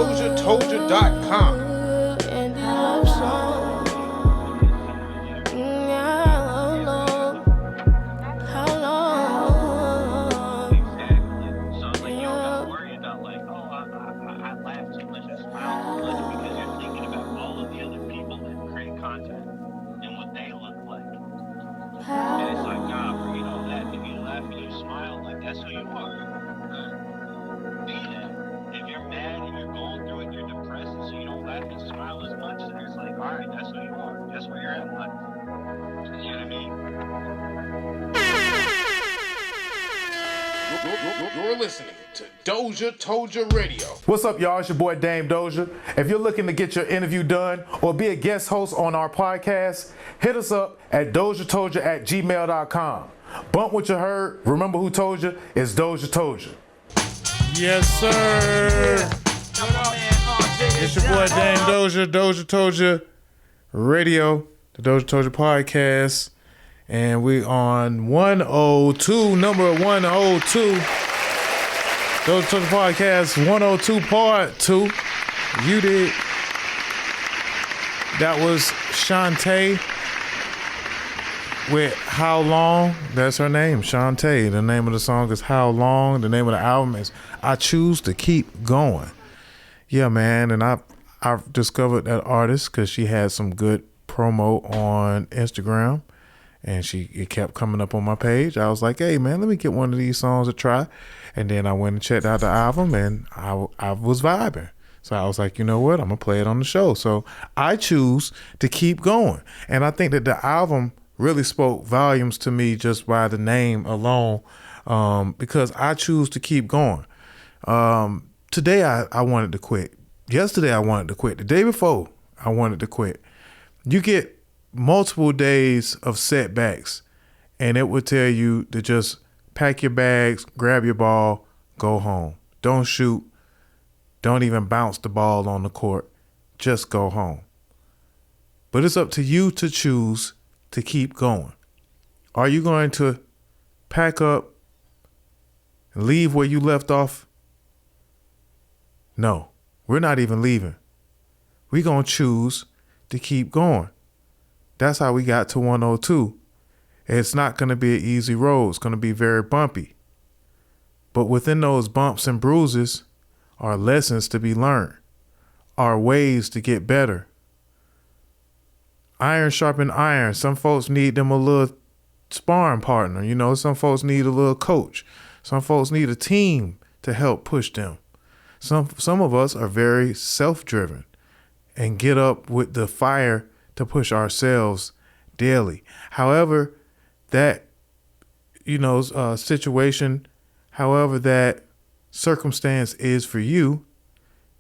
DozhaToldya.com. You're listening to DozhaToldya Radio. What's up, y'all? It's your boy Dame Dozha. If you're looking to get your interview done or be a guest host on our podcast, hit us up at DozhaToldya.com. Bump what you heard. Remember who told you? It's DozhaToldya. Yes, sir. It's your boy Dame Dozha, DozhaToldya Radio, the DozhaToldya Podcast. And we on 102, number 102. DozhaToldya Podcast 102 Part 2. You did. That was Shante with How Long. That's her name, Shante. The name of the song is How Long. The name of the album is I Choose to Keep Going. Yeah, man. And I've discovered that artist because she had some good promo on Instagram. And it kept coming up on my page. I was like, hey, man, let me get one of these songs to try. And then I went and checked out the album, and I was vibing. So I was like, you know what? I'm going to play it on the show. So I choose to keep going. And I think that the album really spoke volumes to me just by the name alone, because I choose to keep going. Today, I wanted to quit. Yesterday, I wanted to quit. The day before, I wanted to quit. You get multiple days of setbacks, and it would tell you to just pack your bags, grab your ball, go home. Don't shoot. Don't even bounce the ball on the court. Just go home. But it's up to you to choose to keep going. Are you going to pack up and leave where you left off? No, we're not even leaving. We're going to choose to keep going. That's how we got to 102. It's not going to be an easy road. It's going to be very bumpy. But within those bumps and bruises are lessons to be learned, are ways to get better. Iron sharpen iron. Some folks need them a little sparring partner. You know, some folks need a little coach. Some folks need a team to help push them. Some of us are very self-driven and get up with the fire to push ourselves daily. However, that, situation, however that circumstance is for you,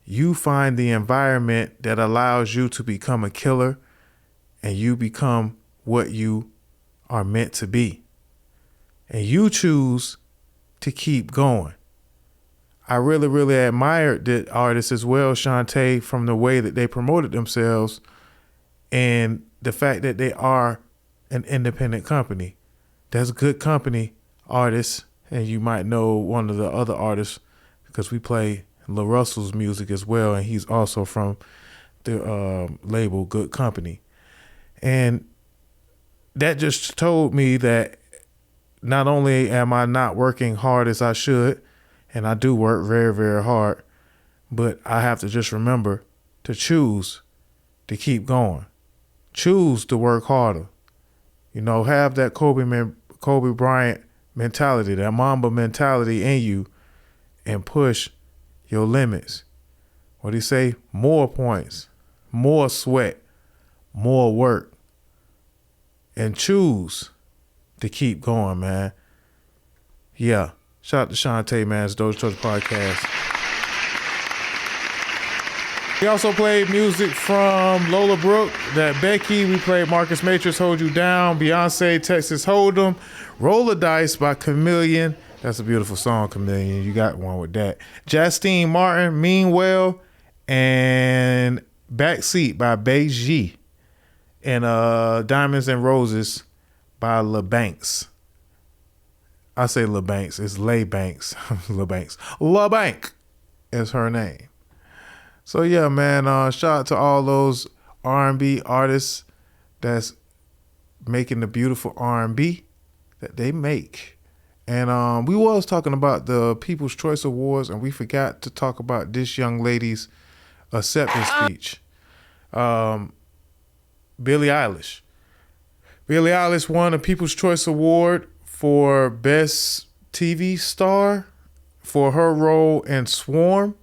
you find the environment that allows you to become a killer, and you become what you are meant to be. And you choose to keep going. I really, really admired the artist as well, Shante, from the way that they promoted themselves and the fact that they are an independent company. That's good company, artists. And you might know one of the other artists because we play La Russell's music as well. And he's also from the label Good Company. And that just told me that not only am I not working hard as I should, and I do work very, very hard, but I have to just remember to choose to keep going. Choose to work harder. Have that Kobe Bryant mentality, that Mamba mentality in you, and push your limits. What do you say? More points, more sweat, more work, and choose to keep going, man. Yeah. Shout out to Shante, man. It's DozhaToldya Podcast. We also played music from Lola Brooke, That Becky. We played Marcus Matrix, Hold You Down. Beyonce, Texas Hold'em. Roll the Dice by Chameleon. That's a beautiful song, Chameleon. You got one with that. Justine Martin, Mean Well. And Backseat by Beijing. And Diamonds and Roses by LaBanks. I say LaBanks. It's Lay Banks. LaBanks. LaBank is her name. So yeah, man, shout out to all those R&B artists that's making the beautiful R&B that they make. And we was talking about the People's Choice Awards, and we forgot to talk about this young lady's acceptance speech. Billie Eilish. Billie Eilish won a People's Choice Award for Best TV Star for her role in Swarm.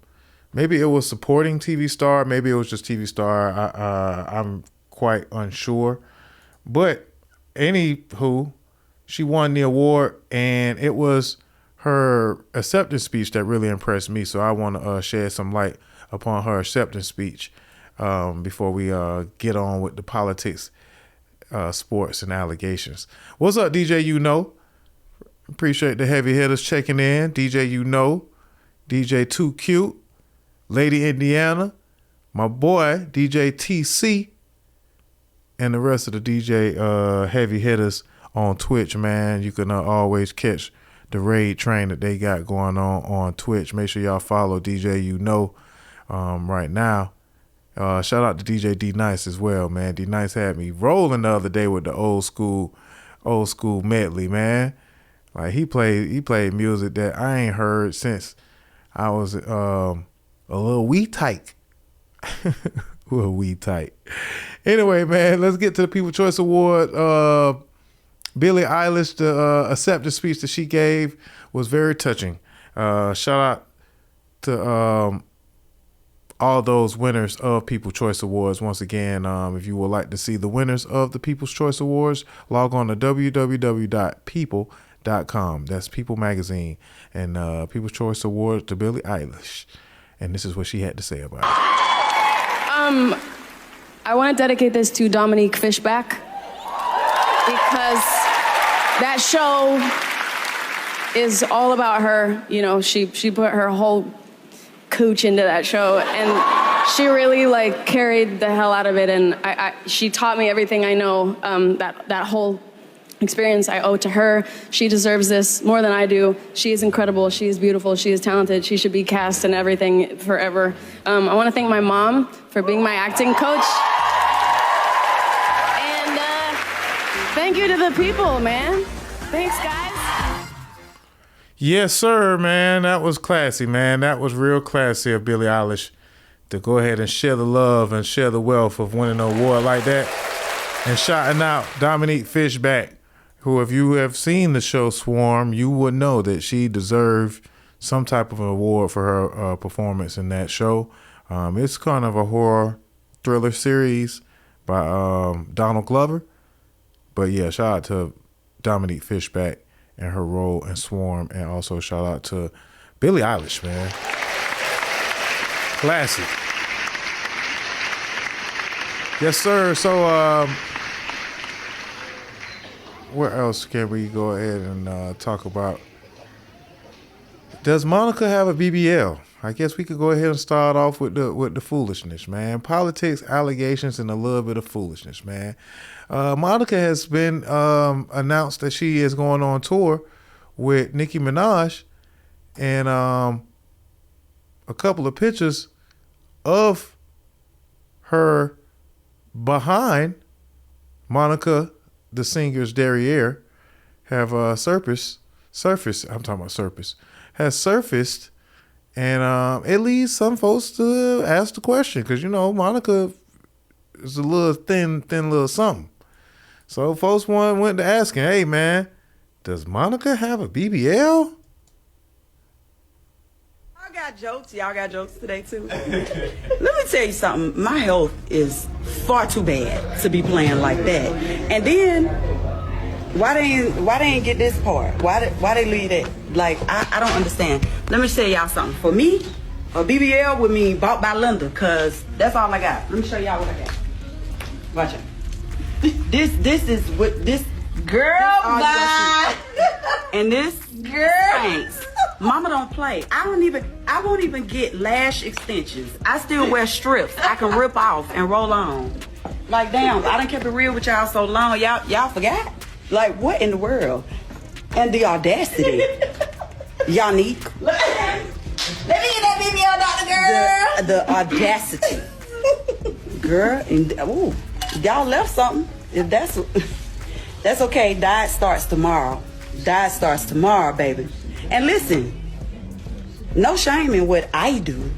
Maybe it was supporting TV star. Maybe it was just TV star. I'm quite unsure. But anywho, she won the award, and it was her acceptance speech that really impressed me. So I want to shed some light upon her acceptance speech before we get on with the politics, sports, and allegations. What's up, DJ You Know? Appreciate the heavy hitters checking in. DJ You Know, DJ Too Cute, Lady Indiana, my boy, DJ TC, and the rest of the DJ heavy hitters on Twitch, man. You can always catch the raid train that they got going on Twitch. Make sure y'all follow DJ You Know right now. Shout out to DJ D Nice as well, man. D Nice had me rolling the other day with the old school medley, man. Like he played music that I ain't heard since I was a little wee tight. Well, wee tight. Anyway, man, let's get to the People's Choice Award. Billie Eilish, the acceptance speech that she gave was very touching. Shout out to all those winners of People's Choice Awards. Once again, if you would like to see the winners of the People's Choice Awards, log on to www.people.com. That's People Magazine. And People's Choice Awards to Billie Eilish. And this is what she had to say about it. I want to dedicate this to Dominique Fishback because that show is all about her. You know, she put her whole cooch into that show, and she really like carried the hell out of it. And she taught me everything I know. That whole experience I owe to her. She deserves this more than I do. She is incredible. She is beautiful. She is talented. She should be cast in everything forever. I want to thank my mom for being my acting coach. And thank you to the people, man. Thanks, guys. Yes, sir, man. That was classy, man. That was real classy of Billie Eilish to go ahead and share the love and share the wealth of winning an award like that. And shouting out Dominique Fishback, who, if you have seen the show Swarm, you would know that she deserved some type of an award for her performance in that show. It's kind of a horror thriller series by Donald Glover. But yeah, shout out to Dominique Fishback and her role in Swarm, and also shout out to Billie Eilish, man. Classic. Yes, sir. So, where else can we go ahead and talk about? Does Monica have a BBL? I guess we could go ahead and start off with the foolishness, man. Politics, allegations, and a little bit of foolishness, man. Monica has been announced that she is going on tour with Nicki Minaj, and a couple of pictures of her behind Monica, the singer's derriere, have surfaced. Has surfaced, and it leads some folks to ask the question, because, you know, Monica is a little thin little something. So folks went to asking, hey, man, does Monica have a BBL? Y'all got jokes today, too? Let me tell you something. My health is far too bad to be playing like that. And then, why they ain't get this part? Why they leave that? Like, I don't understand. Let me tell y'all something. For me, a BBL would mean bought by Linda, because that's all I got. Let me show y'all what I got. Watch it. This is what this girl bye. And this girl thanks. Mama don't play. I won't even get lash extensions. I still wear strips I can rip off and roll on. Like, damn, I done kept it real with y'all so long. Y'all forgot? Like, what in the world? And the audacity. Yannick. Let me get that BBL doctor girl. The audacity. Girl, and y'all left something. If that's okay. Diet starts tomorrow. Diet starts tomorrow, baby. And listen, no shame in what I do.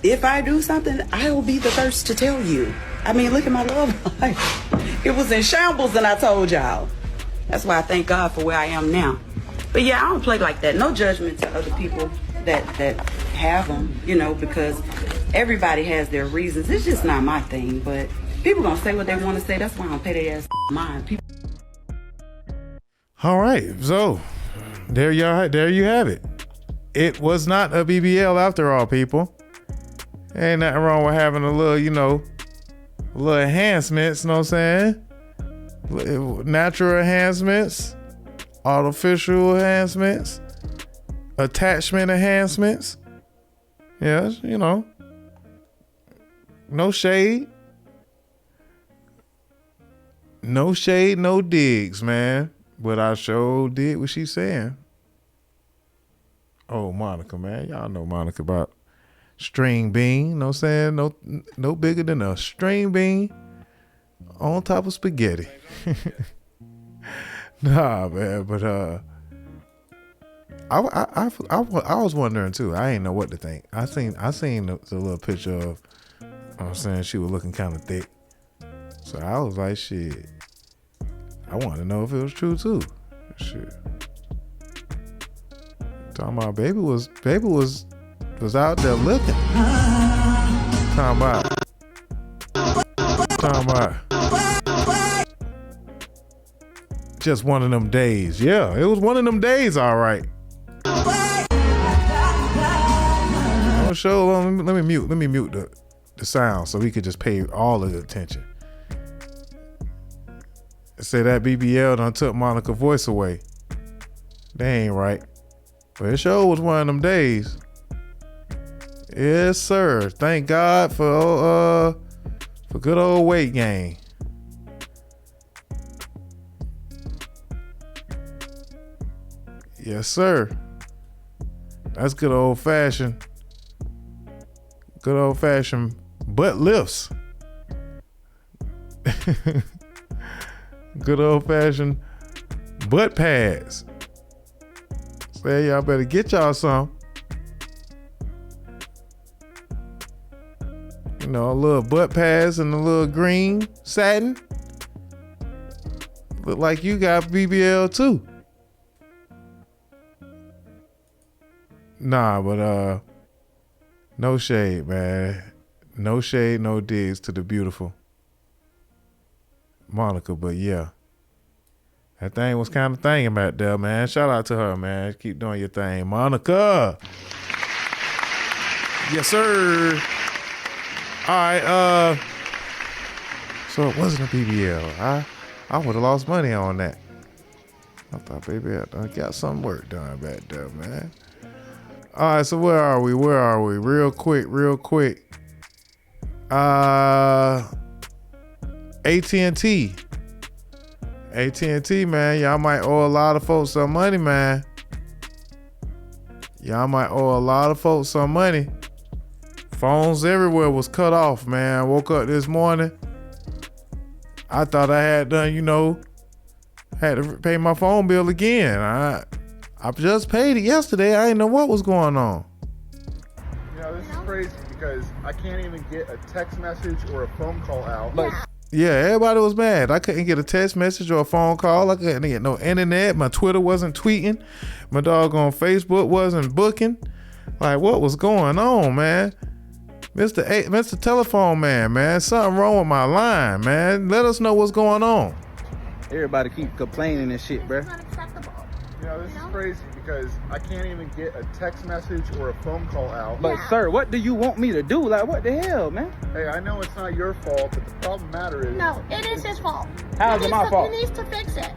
If I do something, I will be the first to tell you. I mean, look at my love life. It was in shambles, and I told y'all. That's why I thank God for where I am now. But yeah, I don't play like that. No judgment to other people that have them, you know, because everybody has their reasons. It's just not my thing, but people gonna say what they want to say. That's why I don't pay their ass mind. People. All right, so there you have it. It was not a BBL after all, people. Ain't nothing wrong with having a little, you know, little enhancements, you know what I'm saying? Natural enhancements, artificial enhancements, attachment enhancements. Yes, you know. No shade. No shade, no digs, man. But I sure did what she's saying. Oh, Monica, man. Y'all know Monica about string bean, know what I'm saying? No bigger than a string bean on top of spaghetti. Nah, man, but I was wondering too. I ain't know what to think. I seen the little picture of, I'm saying, she was looking kind of thick. So I was like, shit. I wanted to know if it was true too. Shit. Talking about baby was out there looking. Talking about just one of them days. Yeah, it was one of them days, all right. I'm sure. Let me mute the sound so we could just pay all of the attention. Say that BBL done took Monica's voice away. That ain't right. But it sure was one of them days. Yes, sir. Thank God for good old weight gain. Yes, sir. That's good old fashioned butt lifts. Good old fashioned butt pads. Say y'all better get y'all some. You know, a little butt pads and a little green satin. Look like you got BBL too. Nah, but no shade, man. No shade, no digs to the beautiful Monica, but yeah. That thing was kind of thinging back there, man. Shout out to her, man. Keep doing your thing. Monica. Yes, sir. All right, so it wasn't a BBL. I would have lost money on that. I thought, baby, I got some work done back there, man. All right, so where are we? Real quick. AT&T. AT&T, man, y'all might owe a lot of folks some money, man. Phones everywhere was cut off, man. Woke up this morning. I thought I had done, had to pay my phone bill again. I just paid it yesterday. I didn't know what was going on. This is crazy because I can't even get a text message or a phone call out. Yeah, everybody was mad. I couldn't get a text message or a phone call. I couldn't get no internet. My Twitter wasn't tweeting. My doggone Facebook wasn't booking. Like, what was going on, man? Mr. Telephone Man, something wrong with my line, man. Let us know what's going on. Everybody keep complaining and shit, bro. This is crazy because I can't even get a text message or a phone call out. But sir, what do you want me to do? Like, what the hell, man? Hey, I know it's not your fault, but the problem matter is... No, it is his fault. How is it my fault? He needs to fix it.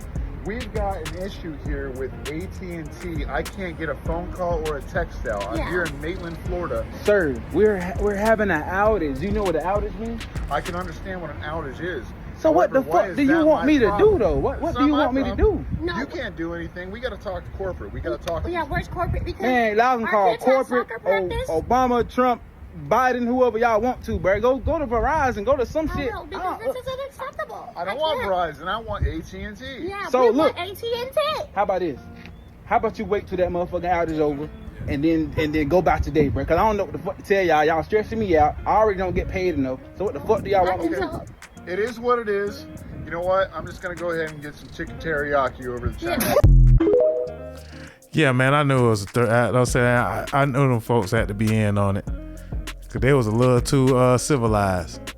We've got an issue here with AT&T. I can't get a phone call or a text out. I'm here in Maitland, Florida. Sir, we're having an outage. You know what an outage means? I can understand what an outage is. So what the Why fuck is do you that want my me to problem? do though? What It's do not you my want me to problem. do? No. You can't do anything. We gotta talk to corporate. We gotta talk. Yeah, where's corporate? Because Man, y'all can our call kids have corporate, soccer practice. Obama, Trump, Biden, whoever y'all want to, bro. Go to Verizon, go to some I shit. know, because this is unacceptable. I don't want can't. Verizon. I want AT&T. Yeah, So, we look. want AT&T. How about this? How about you wait till that motherfucking outage over and then go back today, bro? Cause I don't know what the fuck to tell y'all. Y'all stressing me out. I already don't get paid enough. So what the fuck do y'all want me to do? It is what it is. You know what? I'm just gonna go ahead and get some chicken teriyaki over the channel. Yeah, man, I knew it was I knew them folks had to be in on it. Cause they was a little too civilized.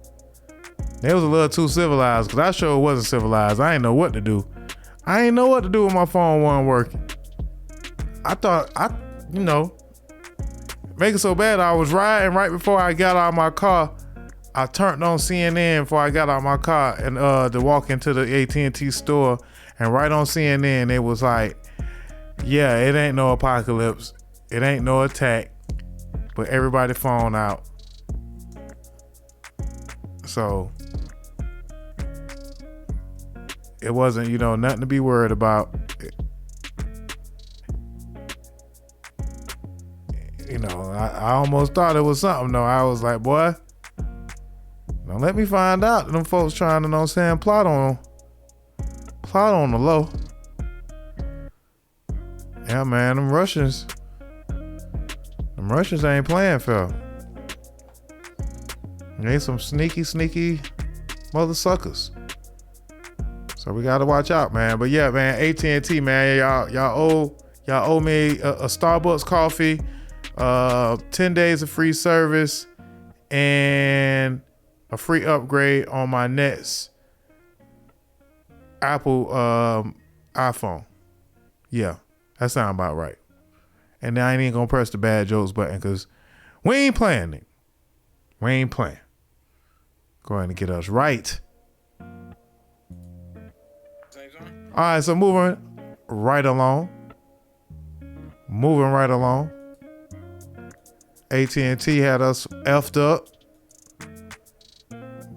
They was a little too civilized, cause I sure wasn't civilized. I ain't know what to do. I ain't know what to do when my phone wasn't working. I thought, make it so bad. I was riding right before I got out of my car. I turned on CNN before I got out of my car and to walk into the AT&T store, and right on CNN it was like, yeah, it ain't no apocalypse, it ain't no attack, but everybody phone out. So it wasn't, nothing to be worried about. I almost thought it was something though. I was like, boy, don't let me find out that them folks trying to, plot on the low. Yeah, man, them Russians ain't playing fair. They some sneaky mother suckers. So we gotta watch out, man. But yeah, man, AT&T, man, y'all owe me a Starbucks coffee, 10 days of free service, and a free upgrade on my next Apple iPhone. Yeah, that sounds about right. And now I ain't gonna press the bad jokes button because we ain't playing it. We ain't playing. Go ahead and get us right. All right, so moving right along. AT&T had us effed up.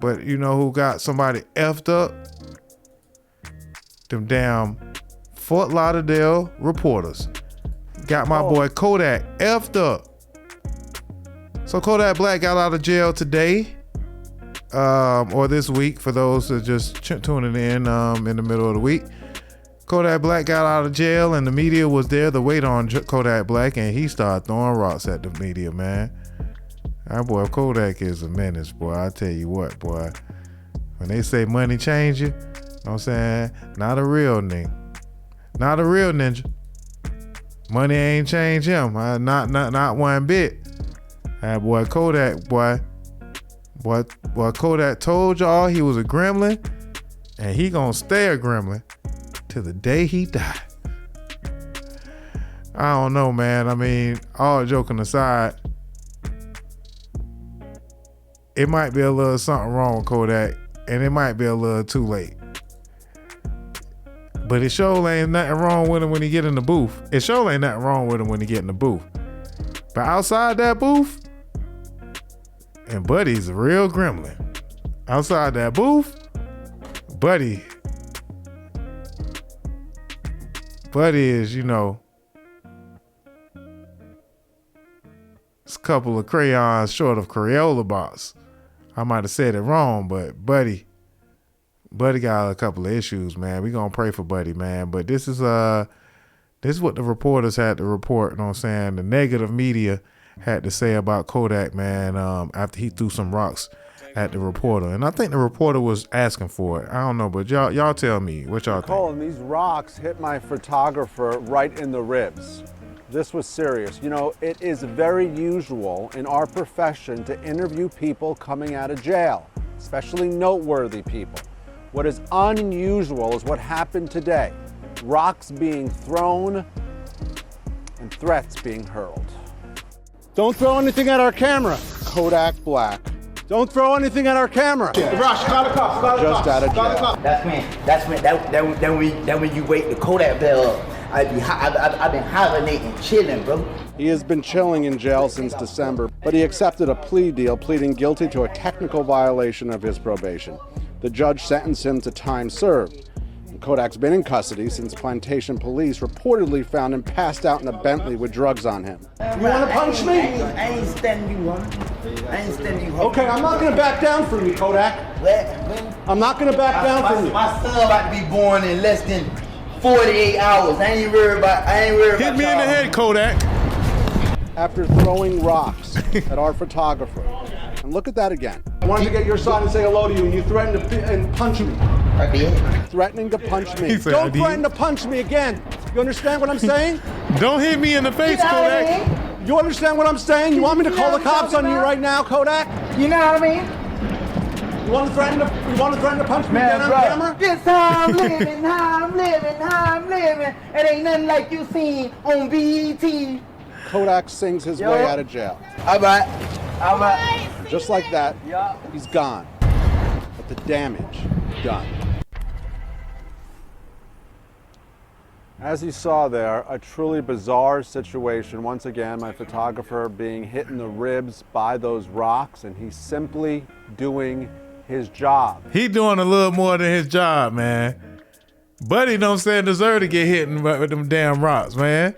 But you know who got somebody effed up? Them damn Fort Lauderdale reporters. Got my boy Kodak effed up. So Kodak Black got out of jail today. Or this week for those that are just tuning in the middle of the week. Kodak Black got out of jail and the media was there to wait on Kodak Black, and he started throwing rocks at the media, man. That boy Kodak is a menace, boy. I tell you what, boy. When they say money change you, know what I'm saying? Not a real nigga. Not a real ninja. Money ain't changed him. Not one bit. That boy Kodak, boy Kodak told y'all he was a gremlin, and he gonna stay a gremlin till the day he die. I don't know, man. I mean, all joking aside, it might be a little something wrong with Kodak, and it might be a little too late. But it sure ain't nothing wrong with him when he get in the booth. It sure ain't nothing wrong with him when he get in the booth. But outside that booth, and Buddy's a real gremlin. Outside that booth, Buddy is, it's a couple of crayons short of Crayola box. I might have said it wrong, but Buddy got a couple of issues, man. We gonna pray for Buddy, man. But this is what the reporters had to report, you know what I'm saying? The negative media had to say about Kodak, man, after he threw some rocks at the reporter. And I think the reporter was asking for it. I don't know, but y'all tell me what y'all think. And these rocks hit my photographer right in the ribs. This was serious. It is very usual in our profession to interview people coming out of jail, especially noteworthy people. What is unusual is what happened today. Rocks being thrown and threats being hurled. Don't throw anything at our camera. Kodak Black. Don't throw anything at our camera. Just out of jail. That's when you wake the Kodak bell up. I've been hibernating, chilling, bro. He has been chilling in jail since December, but he accepted a plea deal, pleading guilty to a technical violation of his probation. The judge sentenced him to time served. And Kodak's been in custody since Plantation police reportedly found him passed out in a Bentley with drugs on him. You want to punch me? I ain't standing you, woman. I ain't standing you. Okay, I'm not going to back down from you, Kodak. What? I'm not going to back down from you. My son about to be born in less than 48 hours. I ain't worried about Hit me in the head, Kodak. After throwing rocks at our photographer. And look at that again. I wanted to get your side and say hello to you, and you threatened to punch me. I did. Threatening to punch me. He said, Don't threaten to punch me again. You understand what I'm saying? Don't hit me in the face, Kodak. You understand what I'm saying? You want me to call the cops on you right now, Kodak? You know what I mean? You want to threaten to punch me again on camera? This how I'm living, how I'm living. It ain't nothing like you seen on BET. Kodak sings his way out of jail. All right. Just like that, he's gone. But the damage, done. As you saw there, a truly bizarre situation. Once again, my photographer being hit in the ribs by those rocks, and he's simply doing his job. He doing a little more than his job, man. Buddy don't deserve to get hit with them damn rocks, man.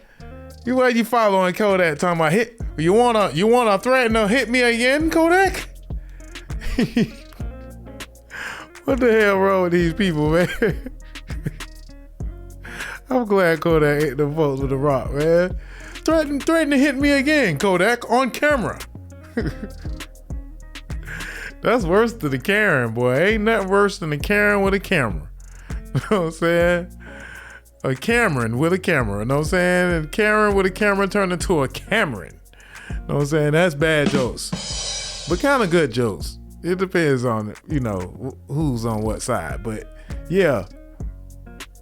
You following Kodak talking about hit? You wanna threaten to hit me again, Kodak? What the hell wrong with these people, man? I'm glad Kodak hit them folks with a rock, man. Threaten to hit me again, Kodak, on camera. That's worse than the Karen, boy. Ain't nothing worse than the Karen with a camera. You know what I'm saying? A Cameron with a camera, you know what I'm saying? And Karen with a camera turned into a Cameron. You know what I'm saying? That's bad jokes. But kind of good jokes. It depends on, who's on what side. But yeah,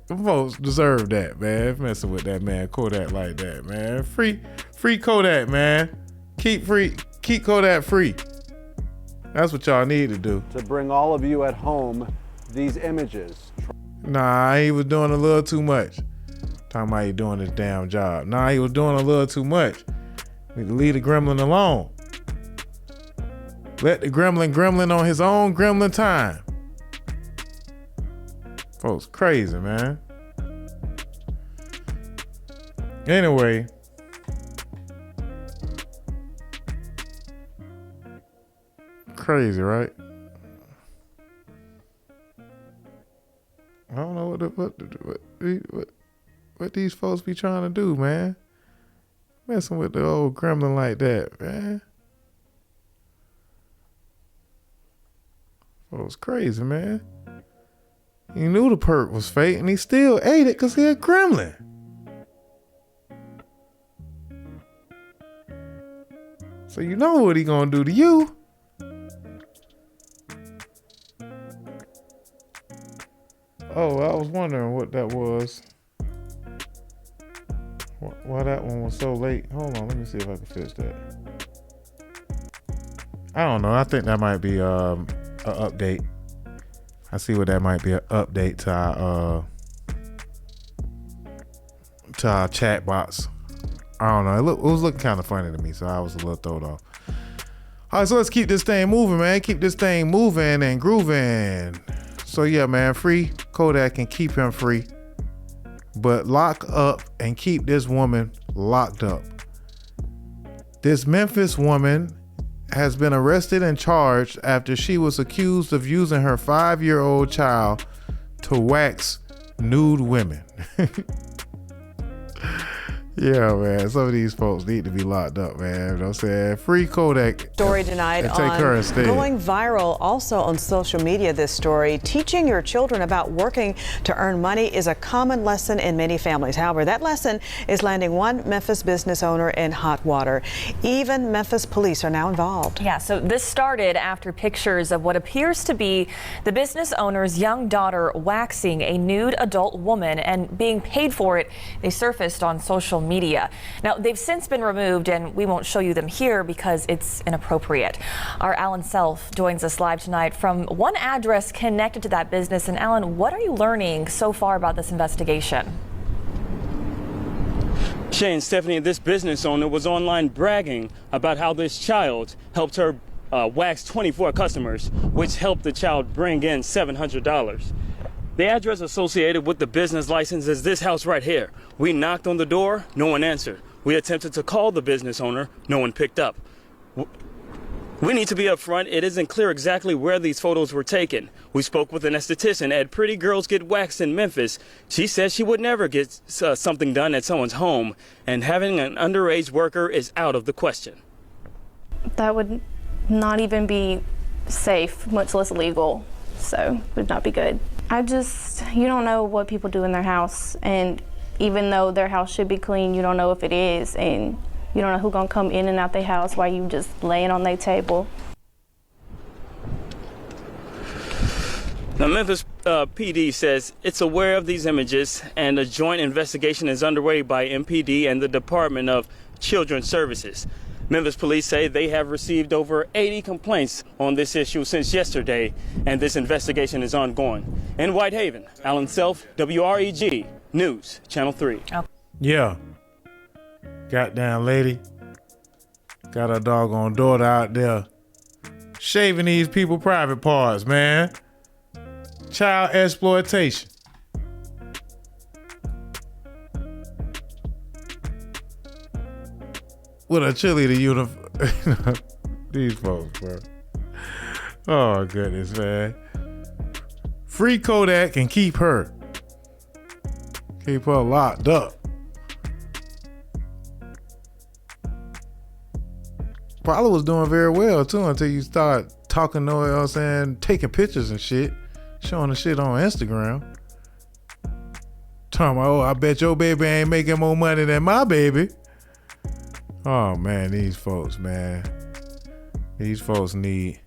them folks deserve that, man. Messing with that man Kodak like that, man. Free Kodak, man. Keep Kodak free. That's what y'all need to do. To bring all of you at home these images. Nah, he was doing a little too much. Talking about he doing his damn job. Nah, he was doing a little too much. Need to leave the gremlin alone. Let the gremlin on his own gremlin time. Folks crazy, man. Anyway. Crazy, right? I don't know what these folks be trying to do, man. Messing with the old gremlin like that, man. Folks crazy, man. He knew the perk was fake and he still ate it because he a gremlin. So you know what he gonna do to you. Oh, I was wondering what that was. Why that one was so late. Hold on, let me see if I can fix that. I don't know. I think that might be an update. I see what that might be, an update to our chat box. I don't know. It was looking kind of funny to me, so I was a little thrown off. All right, so let's keep this thing moving, man. Keep this thing moving and grooving. So yeah, man, free Kodak and keep him free. But lock up and keep this woman locked up. This Memphis woman has been arrested and charged after she was accused of using her 5-year-old child to wax nude women. Yeah, man. Some of these folks need to be locked up, man. You know what I'm saying? Free Kodak. Story tonight on going viral also on social media. This story, teaching your children about working to earn money is a common lesson in many families. However, that lesson is landing one Memphis business owner in hot water. Even Memphis police are now involved. Yeah, so this started after pictures of what appears to be the business owner's young daughter waxing a nude adult woman and being paid for it. They surfaced on social media. Now, they've since been removed, and we won't show you them here because it's inappropriate. Our Alan Self joins us live tonight from one address connected to that business. And Alan, what are you learning so far about this investigation? Shay and Stephanie, this business owner was online bragging about how this child helped her waxed 24 customers, which helped the child bring in $700. The address associated with the business license is this house right here. We knocked on the door, no one answered. We attempted to call the business owner, no one picked up. We need to be upfront. It isn't clear exactly where these photos were taken. We spoke with an esthetician at Pretty Girls Get Waxed in Memphis. She said she would never get something done at someone's home, and having an underage worker is out of the question. That would not even be safe, much less legal, so would not be good. You don't know what people do in their house, and even though their house should be clean, you don't know if it is, and you don't know who's gonna come in and out their house while you just laying on their table. The Memphis PD says it's aware of these images, and a joint investigation is underway by MPD and the Department of Children's Services. Memphis police say they have received over 80 complaints on this issue since yesterday, and this investigation is ongoing. In Whitehaven, Alan Self, WREG News, Channel 3. Yeah. Goddamn lady. Got her doggone daughter out there shaving these people private parts, man. Child exploitation. With a cheerleader uniform. These folks, bro. Oh, goodness, man. Free Kodak and keep her. Keep her locked up. Probably was doing very well, too, until you start talking, you know what I'm saying, taking pictures and shit, showing the shit on Instagram. Talking about, oh, I bet your baby ain't making more money than my baby. Oh, man, these folks, man. These folks need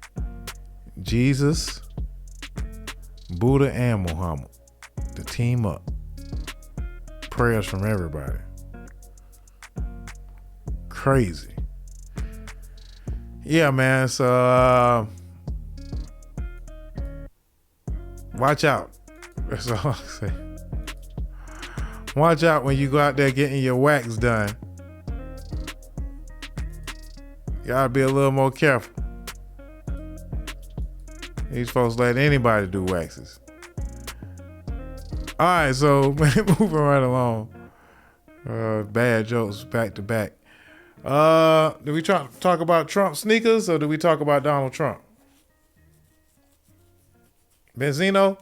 Jesus, Buddha, and Muhammad to team up. Prayers from everybody. Crazy. Yeah, man, so watch out. That's all I say. Watch out when you go out there getting your wax done. You gotta be a little more careful. These folks let anybody do waxes. All right, so moving right along. Bad jokes back to back. Do we talk about Trump sneakers or do we talk about Donald Trump? Benzino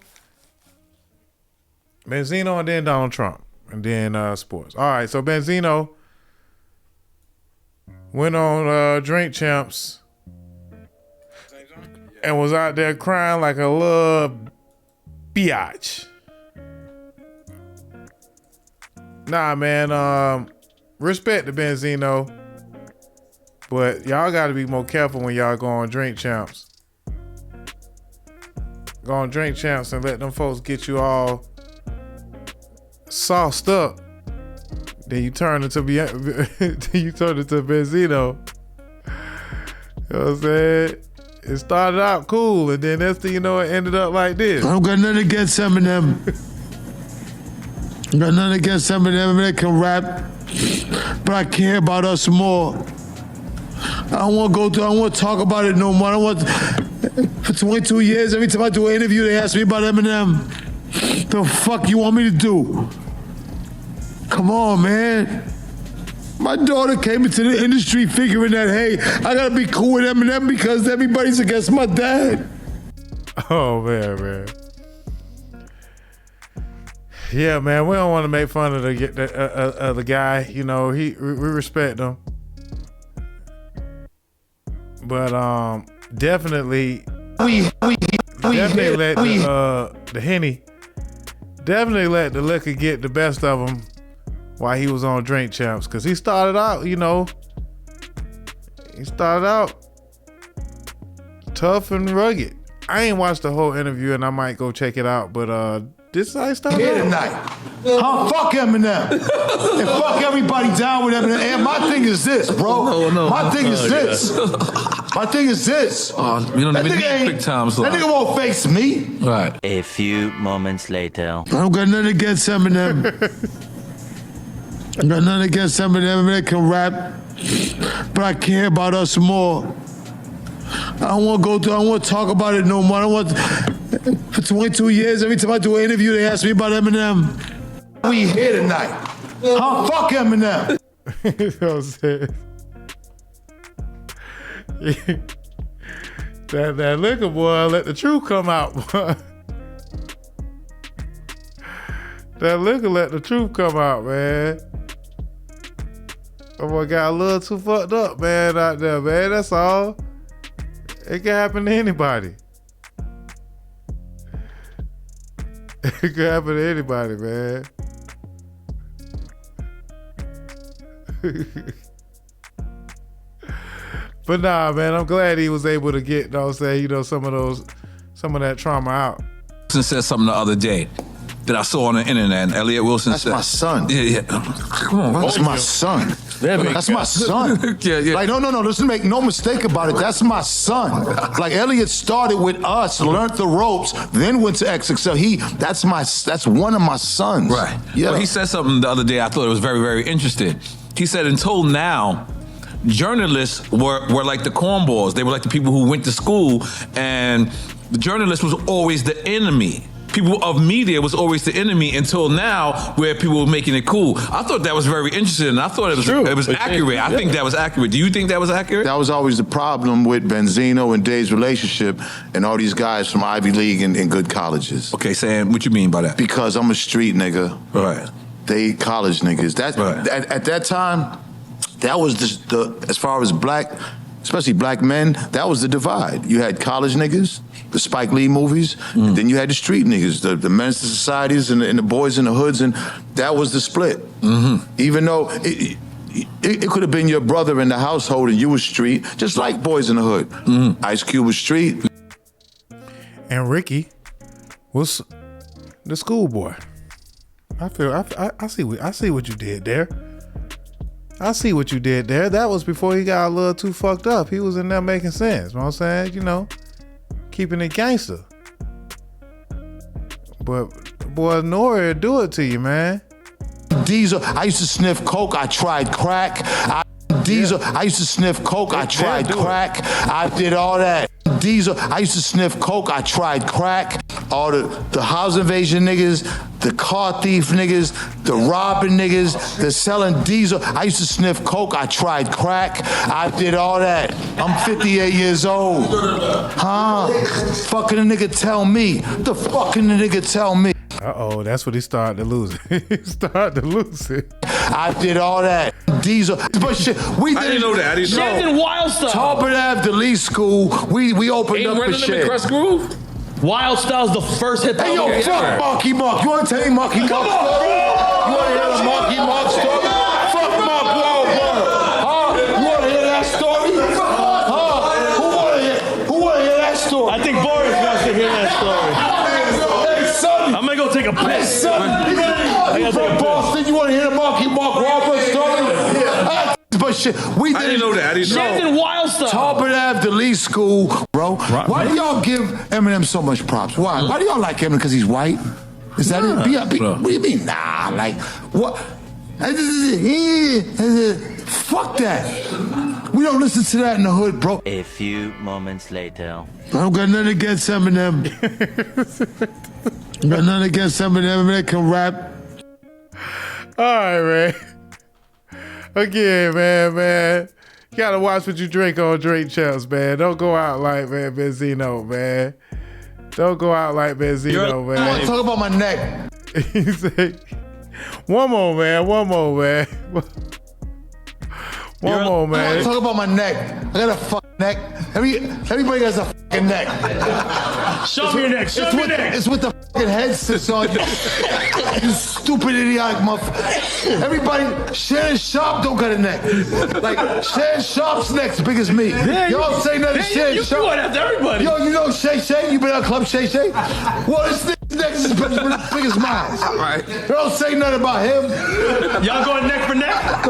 and then Donald Trump and then sports. All right, so Benzino went on Drink Champs and was out there crying like a little biatch. Nah, man, respect to Benzino, but y'all got to be more careful when y'all go on Drink Champs. Go on Drink Champs and let them folks get you all sauced up. Then you turn into Benzino. You know what I'm saying? It started out cool, and then next thing you know, it ended up like this. I don't got nothing against some of them. Got nothing against some of them. They can rap, but I care about us more. I don't want to talk about it no more. I don't want. For 22 years, every time I do an interview, they ask me about Eminem. The fuck you want me to do? Come on, man. My daughter came into the industry figuring that, hey, I gotta be cool with Eminem because everybody's against my dad. Oh, man. Yeah, man, we don't want to make fun of the guy. You know, we respect him. But definitely let the Henny, definitely let the liquor get the best of him while he was on Drink Champs. Because he started out, tough and rugged. I ain't watched the whole interview and I might go check it out, but this is how he started here tonight. Fuck Eminem. And fuck everybody down with Eminem. And my thing is this, bro. My thing is this. My thing is this. We don't even need quick times. That nigga won't face me. Right. A few moments later. I don't got nothing against Eminem. I got nothing against Eminem. They can rap, but I care about us more. I don't want to go through. I don't want to talk about it no more. I don't want. For 22 years, every time I do an interview, they ask me about Eminem. We here tonight. Huh? Fuck Eminem. You know what I'm saying? that liquor boy let the truth come out, boy. That liquor let the truth come out, man. Oh boy, got a little too fucked up, man, out there, man. That's all. It can happen to anybody. It can happen to anybody, man. But nah, man, I'm glad he was able to get, some of that trauma out. Wilson said something the other day that I saw on the internet, and Elliot Wilson said... That's my son. Yeah. Come on, that's my son. That's my son. Yeah. Like, no, let's make no mistake about it. That's my son. Like, Elliot started with us, learned the ropes, then went to XXL. That's one of my sons. Right. Yeah. Well, he said something the other day I thought it was very, very interesting. He said, until now, journalists were like the cornballs. They were like the people who went to school, and the journalist was always the enemy. People of media was always the enemy until now, where people were making it cool. I thought that was very interesting, and I thought it was accurate. I think that was accurate. Do you think that was accurate? That was always the problem with Benzino and Dave's relationship and all these guys from Ivy League and good colleges. Okay, Sam, what you mean by that? Because I'm a street nigga. Right. They college niggas. At that time, that was the as far as black, especially black men, that was the divide. You had college niggas, the Spike Lee movies, and then you had the street niggas, the men's societies and the boys in the hoods, and that was the split. Even though it could have been your brother in the household and you was street, just like Boys in the Hood. Ice Cube was street. And Ricky was the schoolboy. I see what you did there. I see what you did there. That was before he got a little too fucked up. He was in there making sense. You know what I'm saying? Keeping it gangster. But boy, Nori will do it to you, man. Diesel, I used to sniff coke. I tried crack. I used to sniff coke. I tried crack. I did all that. Diesel, I used to sniff coke. I tried crack. All the house invasion niggas, the car thief niggas, the robbing niggas, the selling diesel. I used to sniff coke. I tried crack. I did all that. I'm 58 years old. Huh? Fucking a nigga tell me. The fucking nigga tell me. Uh-oh, that's what he started to lose. He started to lose it. I did all that. Diesel. But shit, we did. I didn't know that. I didn't know. Shannon Wildstar. Talbot Ave, the Lee School. We opened up the shit. Crest Groove? Wildstyle's the first hip hop. Hey, yo, fuck Marky Mark. You want to tell me Marky Mark story? You want to hear the Marky Mark story? Fuck Mark Wahlberg. Huh? You want to hear that story? Huh? Who want to hear that story? I think Boris wants to hear that story. Hey, son. I'm going to go take a piss. Hey, son. You from Boston? You want to hear the Marky Mark Wahlberg story? Yeah. But shit, we did. I didn't know that. I didn't know. Shannon Wildstar. Talbot Ave, the Lee School, bro. Why do y'all give Eminem so much props? Why? Why do y'all like Eminem? Because he's white? Is that it? What do you mean? Nah, like, what? Fuck that. We don't listen to that in the hood, bro. A few moments later. I don't got nothing against Eminem. Got nothing against Eminem. Eminem can rap. All right, man. Again, man. You gotta watch what you drink on Drink Champs, man. Don't go out like, man, Benzino, man. Don't go out like Benzino, man. I want to talk about my neck. He said, one more, man. One more, man. One more, man. I want to talk about my neck. I got a fucking neck. Everybody has a fucking neck. Show me your neck. Show me your neck. It's with the fucking headsets on. You stupid idiotic motherfucker. Everybody, Shannon Sharpe don't got a neck. Like, Shannon Sharpe's neck's big as me. Y'all say nothing to Shannon Sharpe. You going after everybody. Yo, you know Shay Shay? You been at Club Shay Shay? Well, this nigga's neck is as big as mine. Right. You don't say nothing about him. Y'all going neck for neck?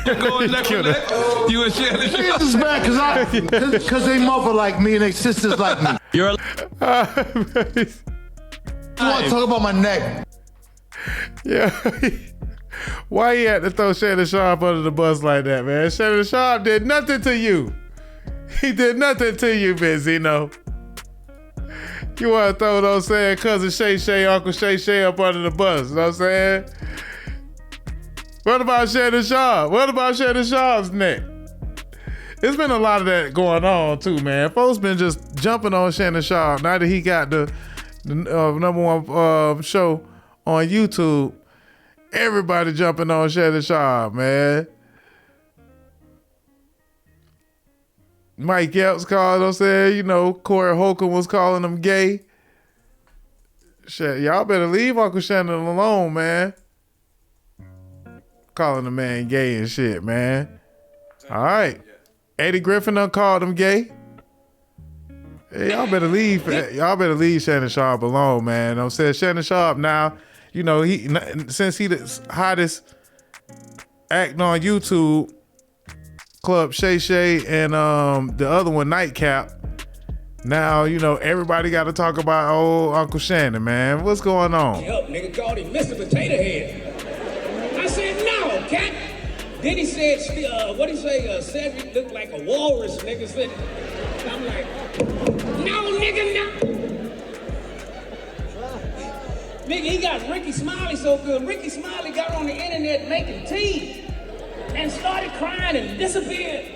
You're going neck for neck? You and Shannon Sharpe? This is bad because they mother like me and they sisters like me. You're You want to talk about my neck? Yeah. Why you had to throw Shannon Sharpe under the bus like that, man? Shannon Sharpe did nothing to you. He did nothing to you, Benzino. You want to throw those saying cousin Shay, Uncle Shay up under the bus, you know what I'm saying? What about Shannon Sharpe? What about Shannon Sharpe's neck? It's been a lot of that going on too, man. Folks been just jumping on Shannon Sharpe now that he got the number one show on YouTube. Everybody jumping on Shannon Sharpe, man. Mike Epps called, I'm saying, you know, Corey Holcomb was calling him gay. Shit, y'all better leave Uncle Shannon alone, man. Calling the man gay and shit, man. All right. Eddie Griffin done called him gay. Hey, y'all better leave Shannon Sharpe alone, man. I'm saying Shannon Sharpe now, you know, since he the hottest acting on YouTube, Club Shay and the other one, Nightcap. Now, you know, everybody got to talk about old Uncle Shannon, man. What's going on? Help, nigga called him Mr. Potato Head. I said, no, cat. Then he said, what he say? Cedric looked like a walrus, nigga. Said, I'm like, no, nigga, no. Nigga, he got Ricky Smiley so good. Ricky Smiley got on the internet making tea and started crying and disappeared.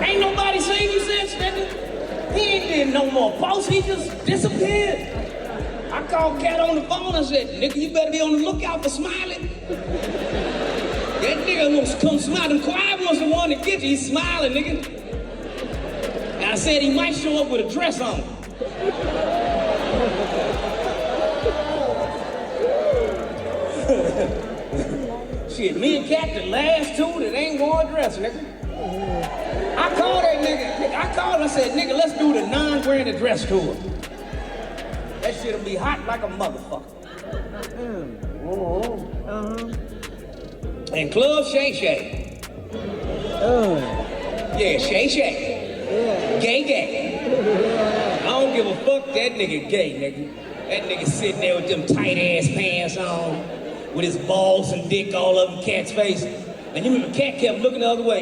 Ain't nobody seen you since, nigga. He ain't did no more posts. He just disappeared. I called Cat on the phone and said, nigga, you better be on the lookout for Smiley. That nigga gonna come smiling. Quiet was the one to get you. He's smiling, nigga. And I said he might show up with a dress on. Shit, me and Cat the last two that ain't worn a dress, nigga. I called that nigga. I called and said, nigga, let's do the non-wearing a dress tour. That shit'll be hot like a motherfucker. And Club Shay. Yeah, Shay. Gay. I don't give a fuck, that nigga gay, nigga. That nigga sitting there with them tight ass pants on, with his balls and dick all up in Cat's face. And you remember Cat kept looking the other way.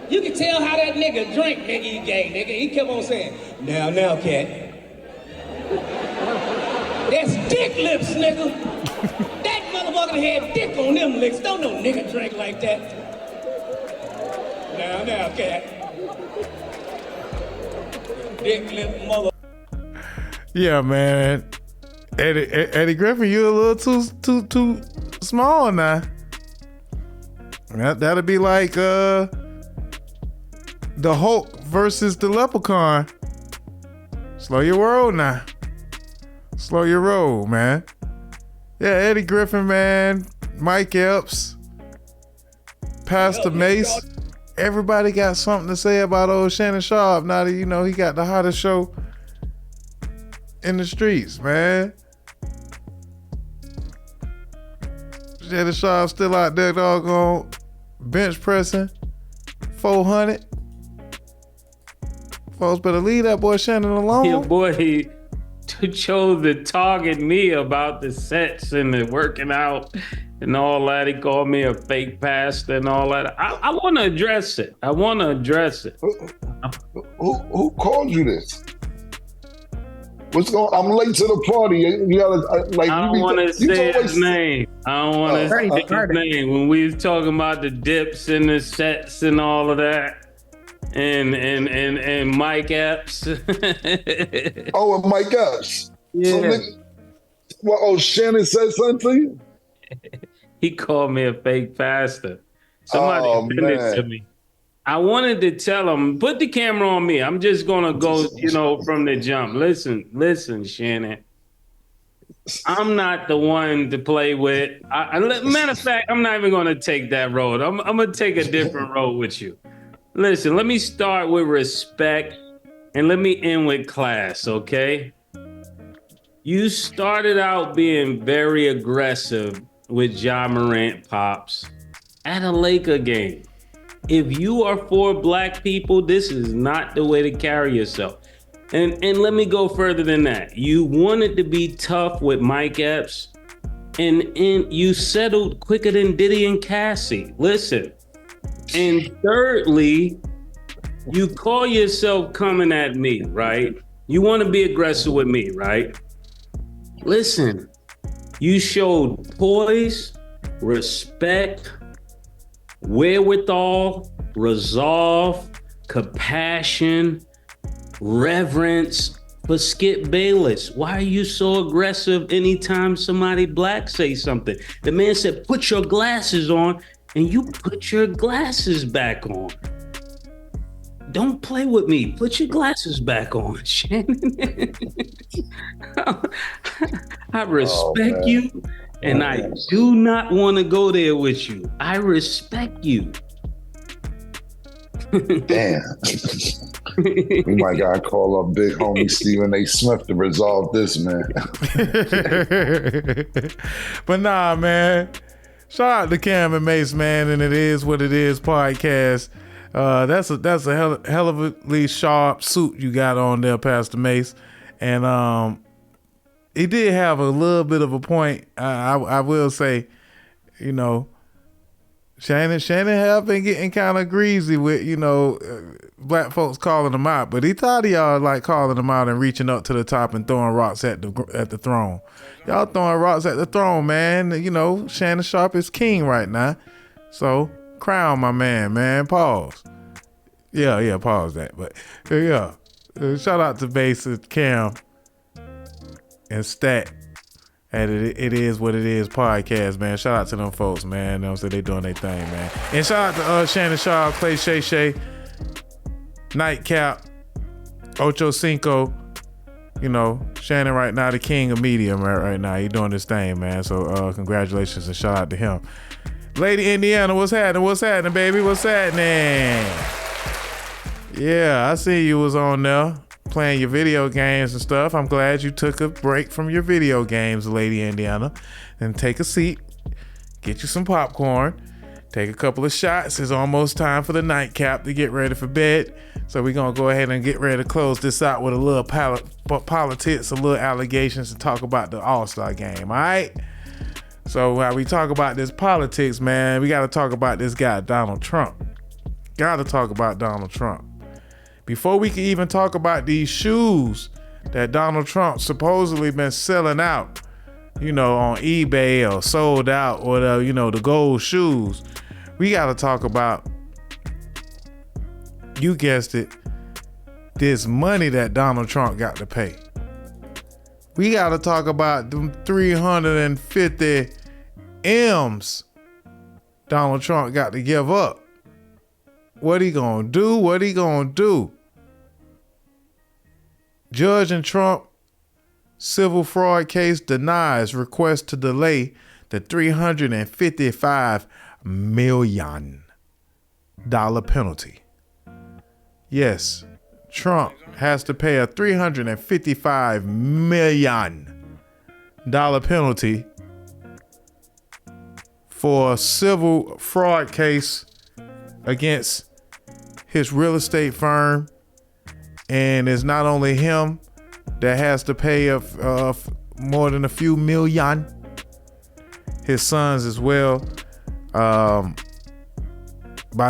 You can tell how that nigga drink, nigga, he gay, nigga. He kept on saying, now, Cat. That's dick lips, nigga. That motherfucker had dick on them lips. Don't no nigga drink like that. Now, Cat. Dick lip mother. Yeah, man. Eddie Griffin, you a little too small now. That'll be like the Hulk versus the Leprechaun. Slow your roll now. Slow your roll, man. Yeah, Eddie Griffin, man. Mike Epps. Pastor Mace. Everybody got something to say about old Shannon Sharpe now that, you know, he got the hottest show in the streets, man. Shannon Sharpe still out there, doggone bench pressing 400. Folks better leave that boy Shannon alone. Your boy, he chose to target me about the sets and the working out and all that. He called me a fake pastor and all that. I want to address it. Who called you this? What's going on? I'm late to the party. You gotta, like, I don't want to say his name. I don't want to say his name. When we was talking about the dips and the sets and all of that. And Mike Epps. Oh, and Mike Epps. Yeah. So, Shannon said something to you? He called me a fake pastor. Somebody sent it to me. I wanted to tell him, put the camera on me. I'm just going to go, from the jump. Listen, Shannon. I'm not the one to play with. Matter of fact, I'm not even going to take that road. I'm going to take a different road with you. Listen, let me start with respect and let me end with class, okay? You started out being very aggressive with Ja Morant Pops at a Laker game. If you are for black people, this is not the way to carry yourself. And let me go further than that. You wanted to be tough with Mike Epps. And you settled quicker than Diddy and Cassie. Listen. And thirdly, you call yourself coming at me, right? You want to be aggressive with me, right? Listen, you showed poise, respect, wherewithal, resolve, compassion, reverence for Skip Bayless. Why are you so aggressive anytime somebody black say something? The man said, put your glasses on, and you put your glasses back on. Don't play with me. Put your glasses back on, Shannon. I respect you, and I do not want to go there with you. I respect you. Damn. We might gotta call up big homie Stephen A. Smith to resolve this, man. But nah, man. Shout out to Cam and Mace, man, and It Is What It Is podcast. That's a hell of a sharp suit you got on there, Pastor Mace. And he did have a little bit of a point. I will say, you know, Shannon have been getting kind of greasy with, you know, black folks calling him out, but he thought y'all like calling him out and reaching up to the top and throwing rocks at the throne. Y'all throwing rocks at the throne, man. You know, Shannon Sharpe is king right now. So crown my man. Pause. Yeah, pause that. But yeah, shout out to Bass, Cam, and Stat. And it Is What It Is podcast, man. Shout out to them folks, man. You know what I'm saying? They doing their thing, man. And shout out to Shannon Sharpe, Clay Shay, Nightcap, Ocho Cinco. You know, Shannon right now, the king of media right now. He doing this thing, man. So congratulations and shout out to him. Lady Indiana, what's happening, baby? What's happening? Yeah, I see you was on there playing your video games and stuff. I'm glad you took a break from your video games, Lady Indiana, and take a seat, get you some popcorn, take a couple of shots. It's almost time for the nightcap to get ready for bed. So we're going to go ahead and get ready to close this out with a little politics, a little allegations, and talk about the All-Star game, all right? So while we talk about this politics, man, we got to talk about this guy, Donald Trump. Got to talk about Donald Trump. Before we can even talk about these shoes that Donald Trump supposedly been selling out, you know, on eBay or sold out, or the gold shoes, we got to talk about, you guessed it, this money that Donald Trump got to pay. We got to talk about them 350 M's Donald Trump got to give up. What he gonna do? Judge in Trump civil fraud case denies request to delay the $355 million penalty. Yes, Trump has to pay a $355 million penalty for a civil fraud case against his real estate firm. And it's not only him that has to pay more than a few million, his sons as well. By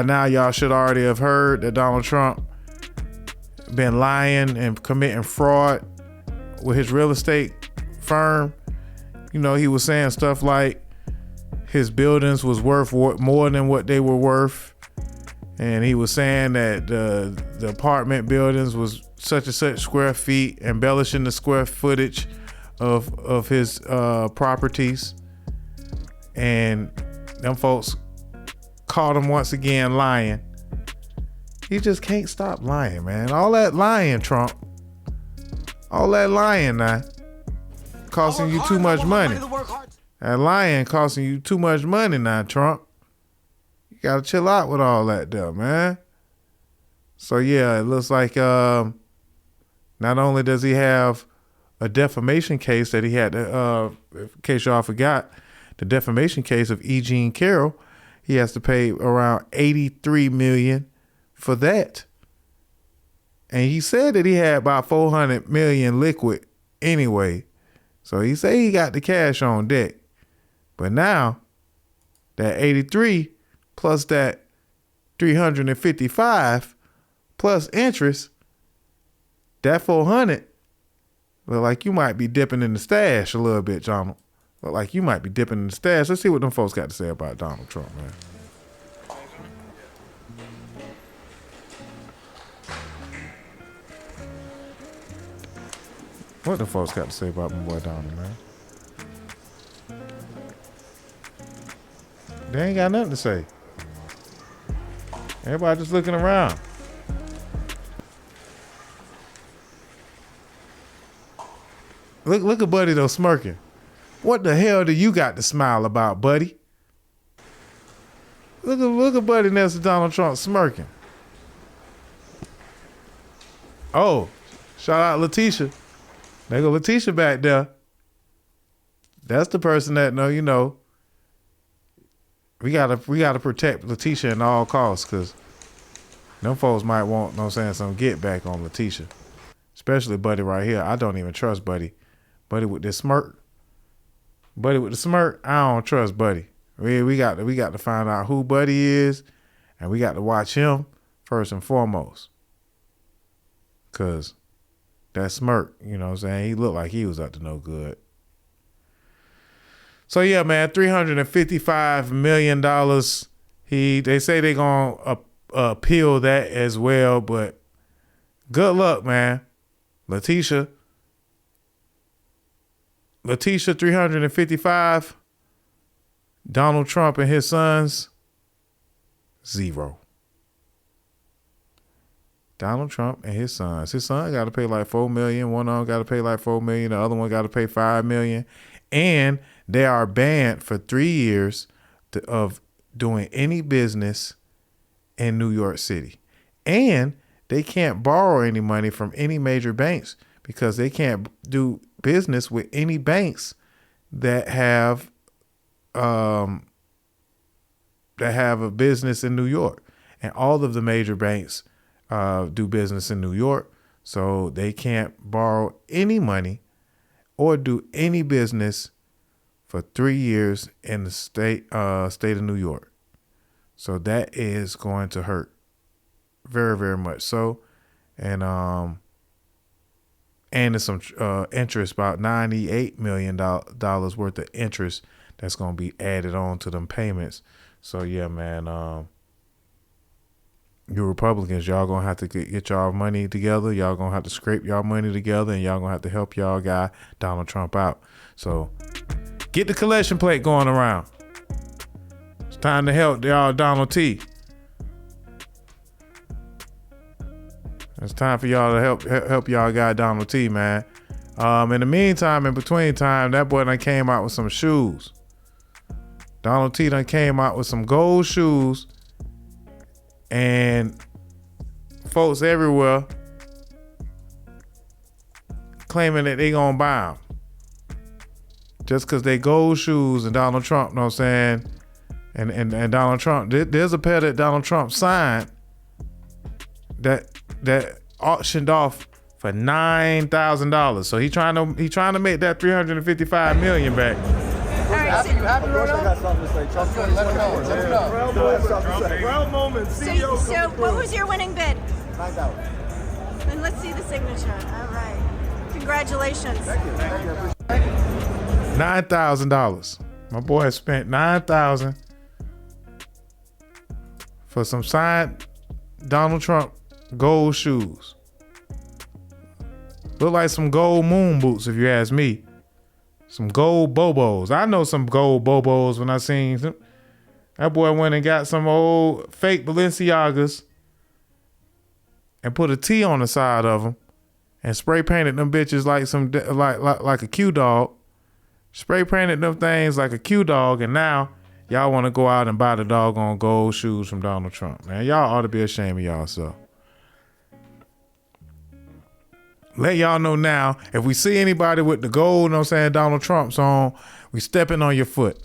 now, y'all should already have heard that Donald Trump been lying and committing fraud with his real estate firm. You know, he was saying stuff like his buildings was worth more than what they were worth. And he was saying that the apartment buildings was such and such square feet, embellishing the square footage of his properties. And them folks caught him once again lying. He just can't stop lying, man. All that lying, Trump. All that lying now. Costing you too much money. That lying costing you too much money now, Trump. Gotta chill out with all that there, man. So yeah, it looks like not only does he have a defamation case that he had to, in case y'all forgot, the defamation case of E. Jean Carroll, he has to pay around $83 million for that. And he said that he had about $400 million liquid anyway. So he said he got the cash on deck. But now, that 83 plus that 355 plus interest, that 400, look like you might be dipping in the stash a little bit, Donald. Look like you might be dipping in the stash. Let's see what them folks got to say about Donald Trump, man. What the folks got to say about my boy Donald, man? They ain't got nothing to say. Everybody just looking around. Look at Buddy though smirking. What the hell do you got to smile about, Buddy? Look at Buddy next to Donald Trump smirking. Oh, shout out Letitia. There go Letitia back there. That's the person that know, you know. We gotta protect Letitia at all costs, because them folks might want, you know what I'm saying, some get back on Letitia. Especially Buddy right here. I don't even trust Buddy. Buddy with this smirk. Buddy with the smirk, I don't trust Buddy. We got to find out who Buddy is, and we got to watch him first and foremost. Cause that smirk, you know what I'm saying, he looked like he was up to no good. So yeah, man, $355 million. They say they're gonna appeal that as well, but good luck, man. Letitia 355. Donald Trump and his sons, 0. Donald Trump and his sons. His son got to pay like $4 million. One of them got to pay like $4 million. The other one got to pay $5 million. And they are banned for 3 years of doing any business in New York City. And they can't borrow any money from any major banks because they can't do business with any banks that have a business in New York. And all of the major banks do business in New York, so they can't borrow any money or do any business for 3 years in the state of New York. So that is going to hurt very, very much so. And there's some interest, about $98 million worth of interest that's going to be added on to them payments. So yeah, man, you Republicans, y'all gonna have to get y'all money together. Y'all gonna have to scrape y'all money together, and y'all gonna have to help y'all guy Donald Trump out. So get the collection plate going around. It's time to help y'all Donald T. It's time for y'all to help y'all guy Donald T, man. In the meantime, in between time, that boy done came out with some shoes. Donald T done came out with some gold shoes. And folks everywhere claiming that they gonna buy them just because they gold shoes and Donald Trump, you know what I'm saying? And Donald Trump, there's a pair that Donald Trump signed that auctioned off for $9,000. So he trying to make that $355 million back. Let him know. Proud moment. CEO So what was your winning bid? $9,000. And let's see the signature. All right. Congratulations. Thank you. $9,000. My boy spent $9,000 for some signed Donald Trump gold shoes. Look like some gold moon boots, if you ask me. Some gold Bobos. I know some gold Bobos when I seen them. That boy went and got some old fake Balenciagas and put a T on the side of them and spray painted them bitches like some like a Q dog. Spray painted them things like a Q dog, and now y'all want to go out and buy the doggone gold shoes from Donald Trump. Man, y'all ought to be ashamed of y'allself. Let y'all know now, if we see anybody with the gold, you know what I'm saying, Donald Trump's on, we stepping on your foot.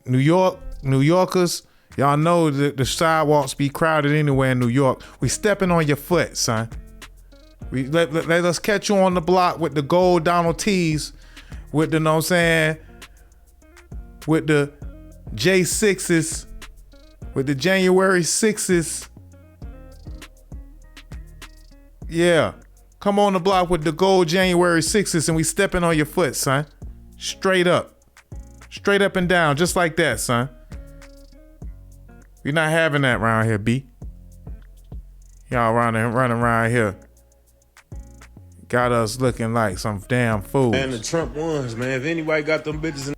New Yorkers, y'all know that the sidewalks be crowded anywhere in New York. We stepping on your foot, son. Let us catch you on the block with the gold Donald T's, with the, you know what I'm saying, with the J6s, with the January 6s. Yeah. Come on the block with the gold January 6s and we stepping on your foot, son. Straight up. Straight up and down, just like that, son. We're not having that around here, B. Y'all running around here. Got us looking like some damn fools. Man, the Trump ones, man. If anybody got them bitches in...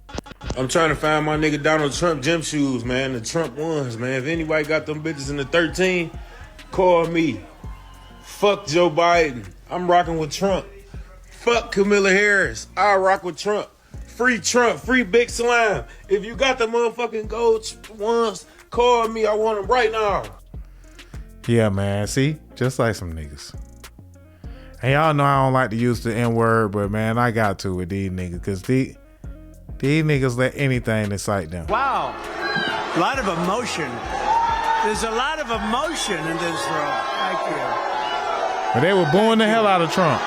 I'm trying to find my nigga Donald Trump gym shoes, man. The Trump ones, man. If anybody got them bitches in the 13, call me. Fuck Joe Biden. I'm rocking with Trump. Fuck Kamala Harris. I rock with Trump. Free Trump. Free Big Slime. If you got the motherfucking gold ones, call me. I want them right now. Yeah, man. See? Just like some niggas. And y'all know I don't like to use the N-word, but man, I got to with these niggas. Because these niggas let anything excite them. Wow. A lot of emotion. There's a lot of emotion in this room. Thank you. But they were booing the hell out of Trump.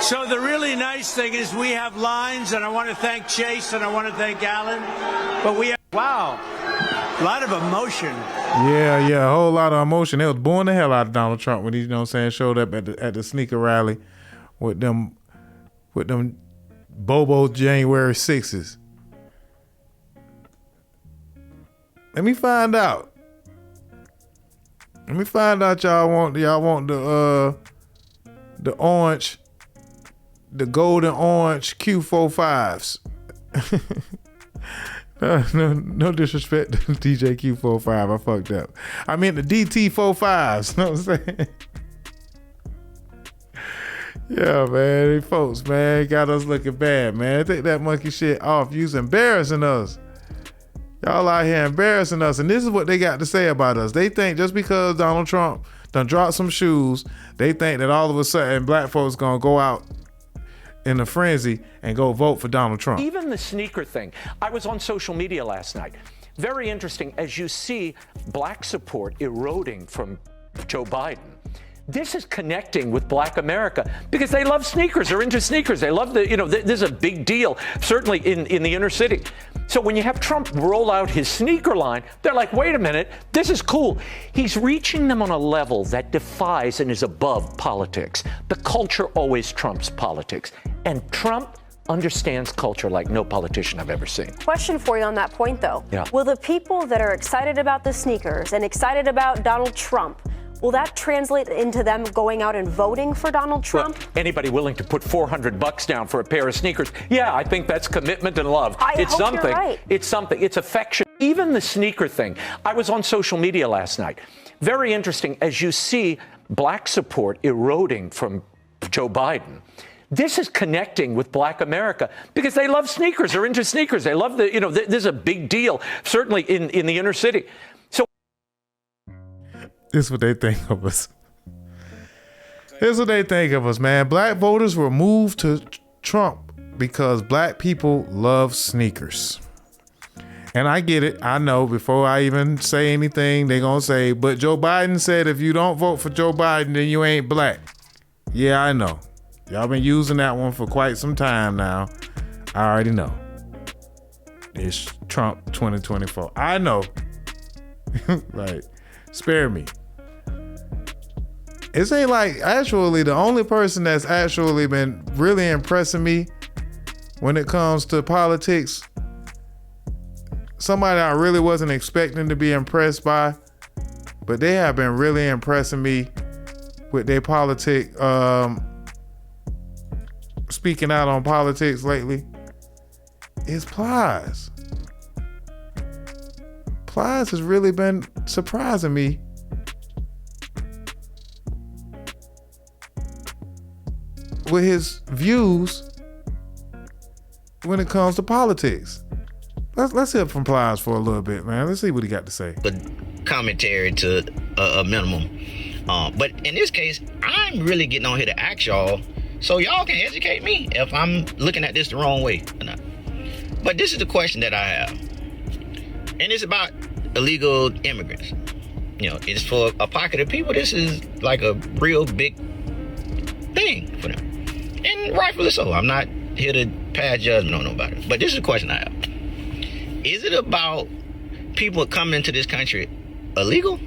So the really nice thing is we have lines, and I want to thank Chase and I want to thank Alan. But we have, wow, a lot of emotion. Yeah, a whole lot of emotion. They was booing the hell out of Donald Trump when he, showed up at the sneaker rally with them Bobo January 6s. Let me find out. Y'all want the orange, the golden orange Q45s. No disrespect to DJ Q45. I fucked up. I meant the DT45s. Know what I'm saying? Yeah, man. These folks, man, got us looking bad, man. Take that monkey shit off. You's embarrassing us. Y'all out here embarrassing us. And this is what they got to say about us. They think just because Donald Trump done dropped some shoes, they think that all of a sudden black folks gonna go out in a frenzy and go vote for Donald Trump. Even the sneaker thing. I was on social media last night. Very interesting as you see black support eroding from Joe Biden. This is connecting with black America because they love sneakers. They're into sneakers. They love this is a big deal, certainly in the inner city. So when you have Trump roll out his sneaker line, they're like, wait a minute, this is cool. He's reaching them on a level that defies and is above politics. The culture always trumps politics. And Trump understands culture like no politician I've ever seen. Question for you on that point, though. Yeah. Will the people that are excited about the sneakers and excited about Donald Trump, will that translate into them going out and voting for Donald Trump? Well, anybody willing to put $400 down for a pair of sneakers? Yeah, I think that's commitment and love. It's hope something. You're right. It's something. It's affection. Even the sneaker thing. I was on social media last night. Very interesting as you see black support eroding from Joe Biden. This is connecting with black America because they love sneakers. They're into sneakers. They love this is a big deal, certainly in the inner city. So this is what they think of us. This is what they think of us, man. Black voters were moved to Trump because black people love sneakers. And I get it. I know before I even say anything, they're going to say, but Joe Biden said if you don't vote for Joe Biden, then you ain't black. Yeah, I know. Y'all been using that one for quite some time now. I already know. It's Trump 2024. I know. Like, spare me. It ain't like actually the only person that's actually been really impressing me when it comes to politics, somebody I really wasn't expecting to be impressed by, but they have been really impressing me with their speaking out on politics lately, is Plies. Plies has really been surprising me with his views when it comes to politics. Let's hear from Plies for a little bit, man. Let's see what he got to say. But commentary to a minimum. But in this case, I'm really getting on here to ask y'all so y'all can educate me if I'm looking at this the wrong way or not. But this is the question that I have. And it's about illegal immigrants. You know, it's for a pocket of people. This is like a real big thing for them. And rightfully so. I'm not here to pass judgment on nobody. But this is the question I have. Is it about people coming into this country illegal?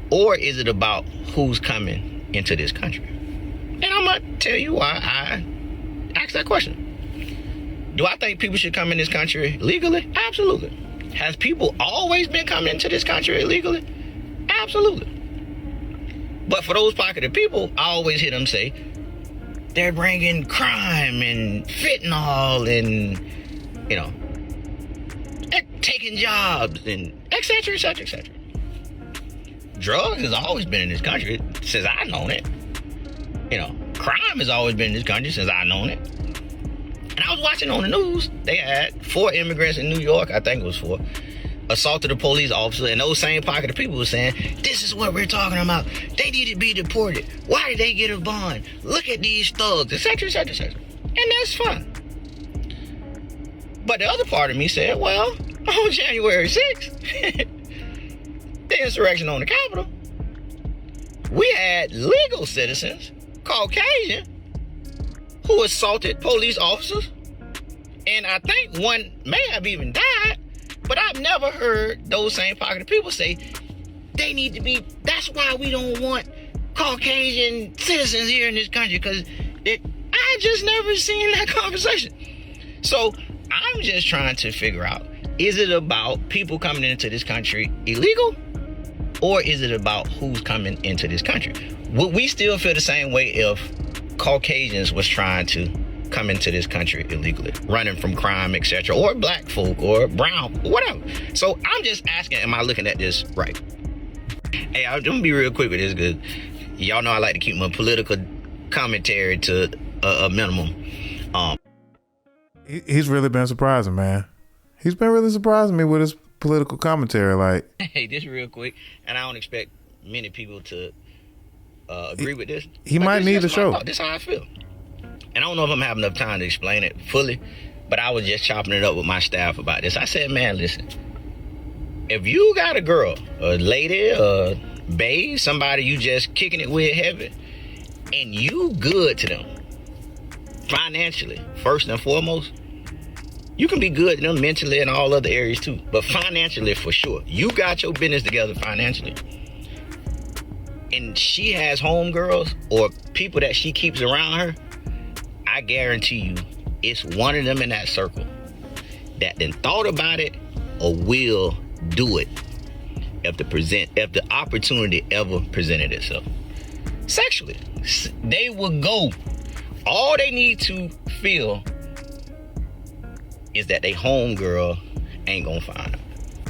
Or is it about who's coming into this country? And I'm going to tell you why I asked that question. Do I think people should come in this country legally? Absolutely. Has people always been coming into this country illegally? Absolutely. But for those pocket of people, I always hear them say, they're bringing crime and fentanyl and, you know, taking jobs and et cetera, et cetera, et cetera. Drugs has always been in this country since I've known it. You know, crime has always been in this country since I've known it. And I was watching on the news, they had 4 immigrants in New York, I think it was 4, assaulted a police officer, and those same pocket of people were saying, this is what we're talking about. They need to be deported. Why did they get a bond? Look at these thugs, et cetera, et cetera, et cetera. And that's fine. But the other part of me said, well, on January 6th, the insurrection on the Capitol, we had legal citizens, Caucasian, who assaulted police officers. And I think one may have even died, but I've never heard those same pocket of people say, they need to be, that's why we don't want Caucasian citizens here in this country, because I just never seen that conversation. So I'm just trying to figure out, is it about people coming into this country illegal? Or is it about who's coming into this country? Would we still feel the same way if Caucasians was trying to come into this country illegally, running from crime, etc., or black folk, or brown, whatever? So I'm just asking, am I looking at this right? Hey, I'm gonna be real quick with this, because y'all know I like to keep my political commentary to a minimum. He's really been surprising, man. He's been really surprising me with his political commentary. Like, hey, this real quick, and I don't expect many people to agree with this. He might need a show. This is how I feel. And I don't know if I'm having enough time to explain it fully, but I was just chopping it up with my staff about this. I said, man, listen, if you got a girl, a lady, a babe, somebody you just kicking it with heavy, and you good to them financially, first and foremost, you can be good to them mentally and all other areas too, but financially for sure. You got your business together financially, and she has homegirls or people that she keeps around her, I guarantee you it's one of them in that circle that then thought about it or will do it if the opportunity ever presented itself. Sexually, they will go. All they need to feel is that they homegirl ain't gonna find them.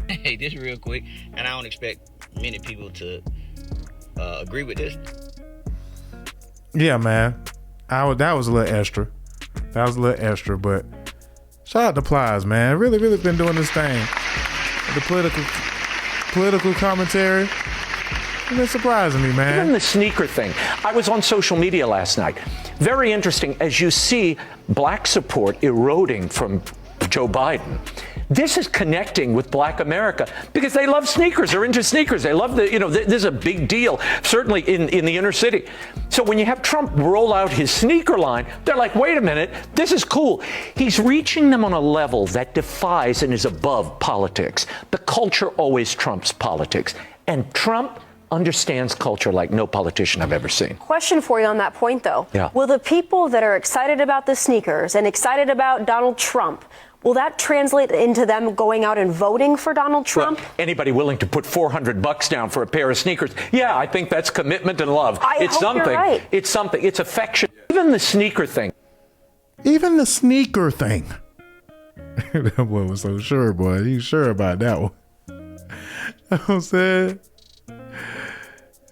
Hey, this real quick, and I don't expect many people to agree with this. Yeah, man. That was a little extra. That was a little extra, but shout out to Plies, man. Really been doing this thing. The political commentary. It's been surprising me, man. Even the sneaker thing. I was on social media last night. Very interesting as you see black support eroding from Joe Biden. This is connecting with Black America because they love sneakers. They're into sneakers. They love this is a big deal, certainly in the inner city. So when you have Trump roll out his sneaker line, they're like, wait a minute, this is cool. He's reaching them on a level that defies and is above politics. The culture always trumps politics. And Trump understands culture like no politician I've ever seen. Question for you on that point, though. Yeah. Will the people that are excited about the sneakers and excited about Donald Trump, will that translate into them going out and voting for Donald Trump? Well, anybody willing to put $400 down for a pair of sneakers? Yeah, I think that's commitment and love. It's something. You're right. It's something. It's affection. Even the sneaker thing. Even the sneaker thing. That boy was so sure, boy. He's sure about that one. You know what I'm saying?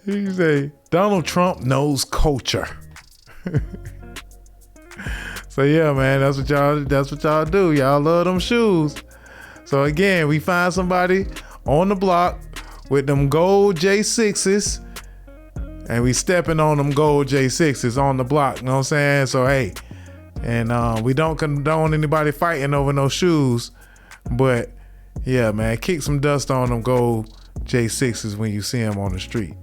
He say Donald Trump knows culture. So yeah, man, that's what y'all do. Y'all love them shoes. So again, we find somebody on the block with them gold J6s, and we stepping on them gold J6s on the block. You know what I'm saying? So hey, and we don't condone anybody fighting over no shoes, but yeah, man, kick some dust on them gold J6s when you see them on the street.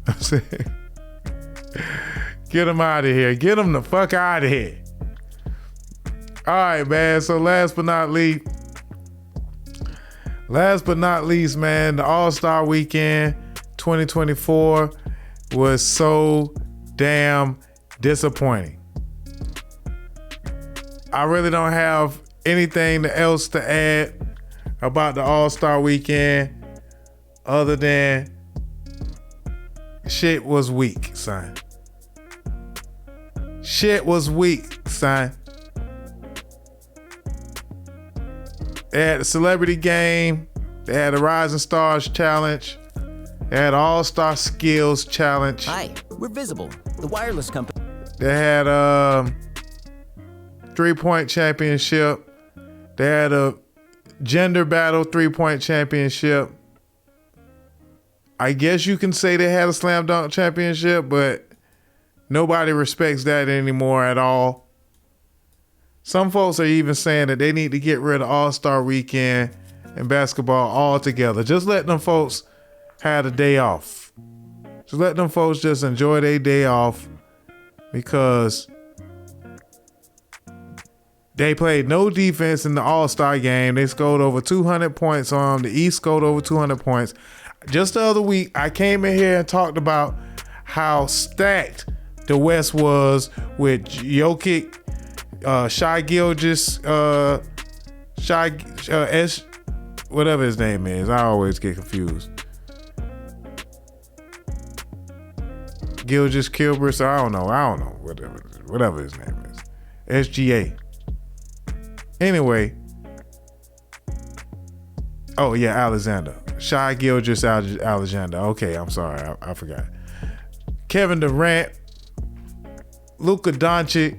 I'm saying, get them out of here. Get them the fuck out of here. All right, man. So last but not least, Last but not least, man, the All-Star Weekend 2024 was so damn disappointing. I really don't have anything else to add about the All-Star Weekend other than shit was weak, son. Shit was weak, son. They had the Celebrity Game. They had the Rising Stars Challenge. They had All-Star Skills Challenge. Hi, we're Visible, the wireless company. They had three-point championship. They had a gender battle three-point championship. I guess you can say they had a slam dunk championship, but nobody respects that anymore at all. Some folks are even saying that they need to get rid of All-Star Weekend and basketball altogether. Just let them folks have a day off. Just let them folks just enjoy their day off, because they played no defense in the All-Star game. They scored over 200 points on them. The East scored over 200 points. Just the other week, I came in here and talked about how stacked the West was with Jokic, Shai Gilgeous, whatever his name is. I always get confused. Gilgeous Kilbert, I don't know, whatever his name is. SGA. Anyway. Oh yeah, Alexander. Shai Gilgeous Alexander. Okay, I'm sorry, I forgot. Kevin Durant, Luka Doncic,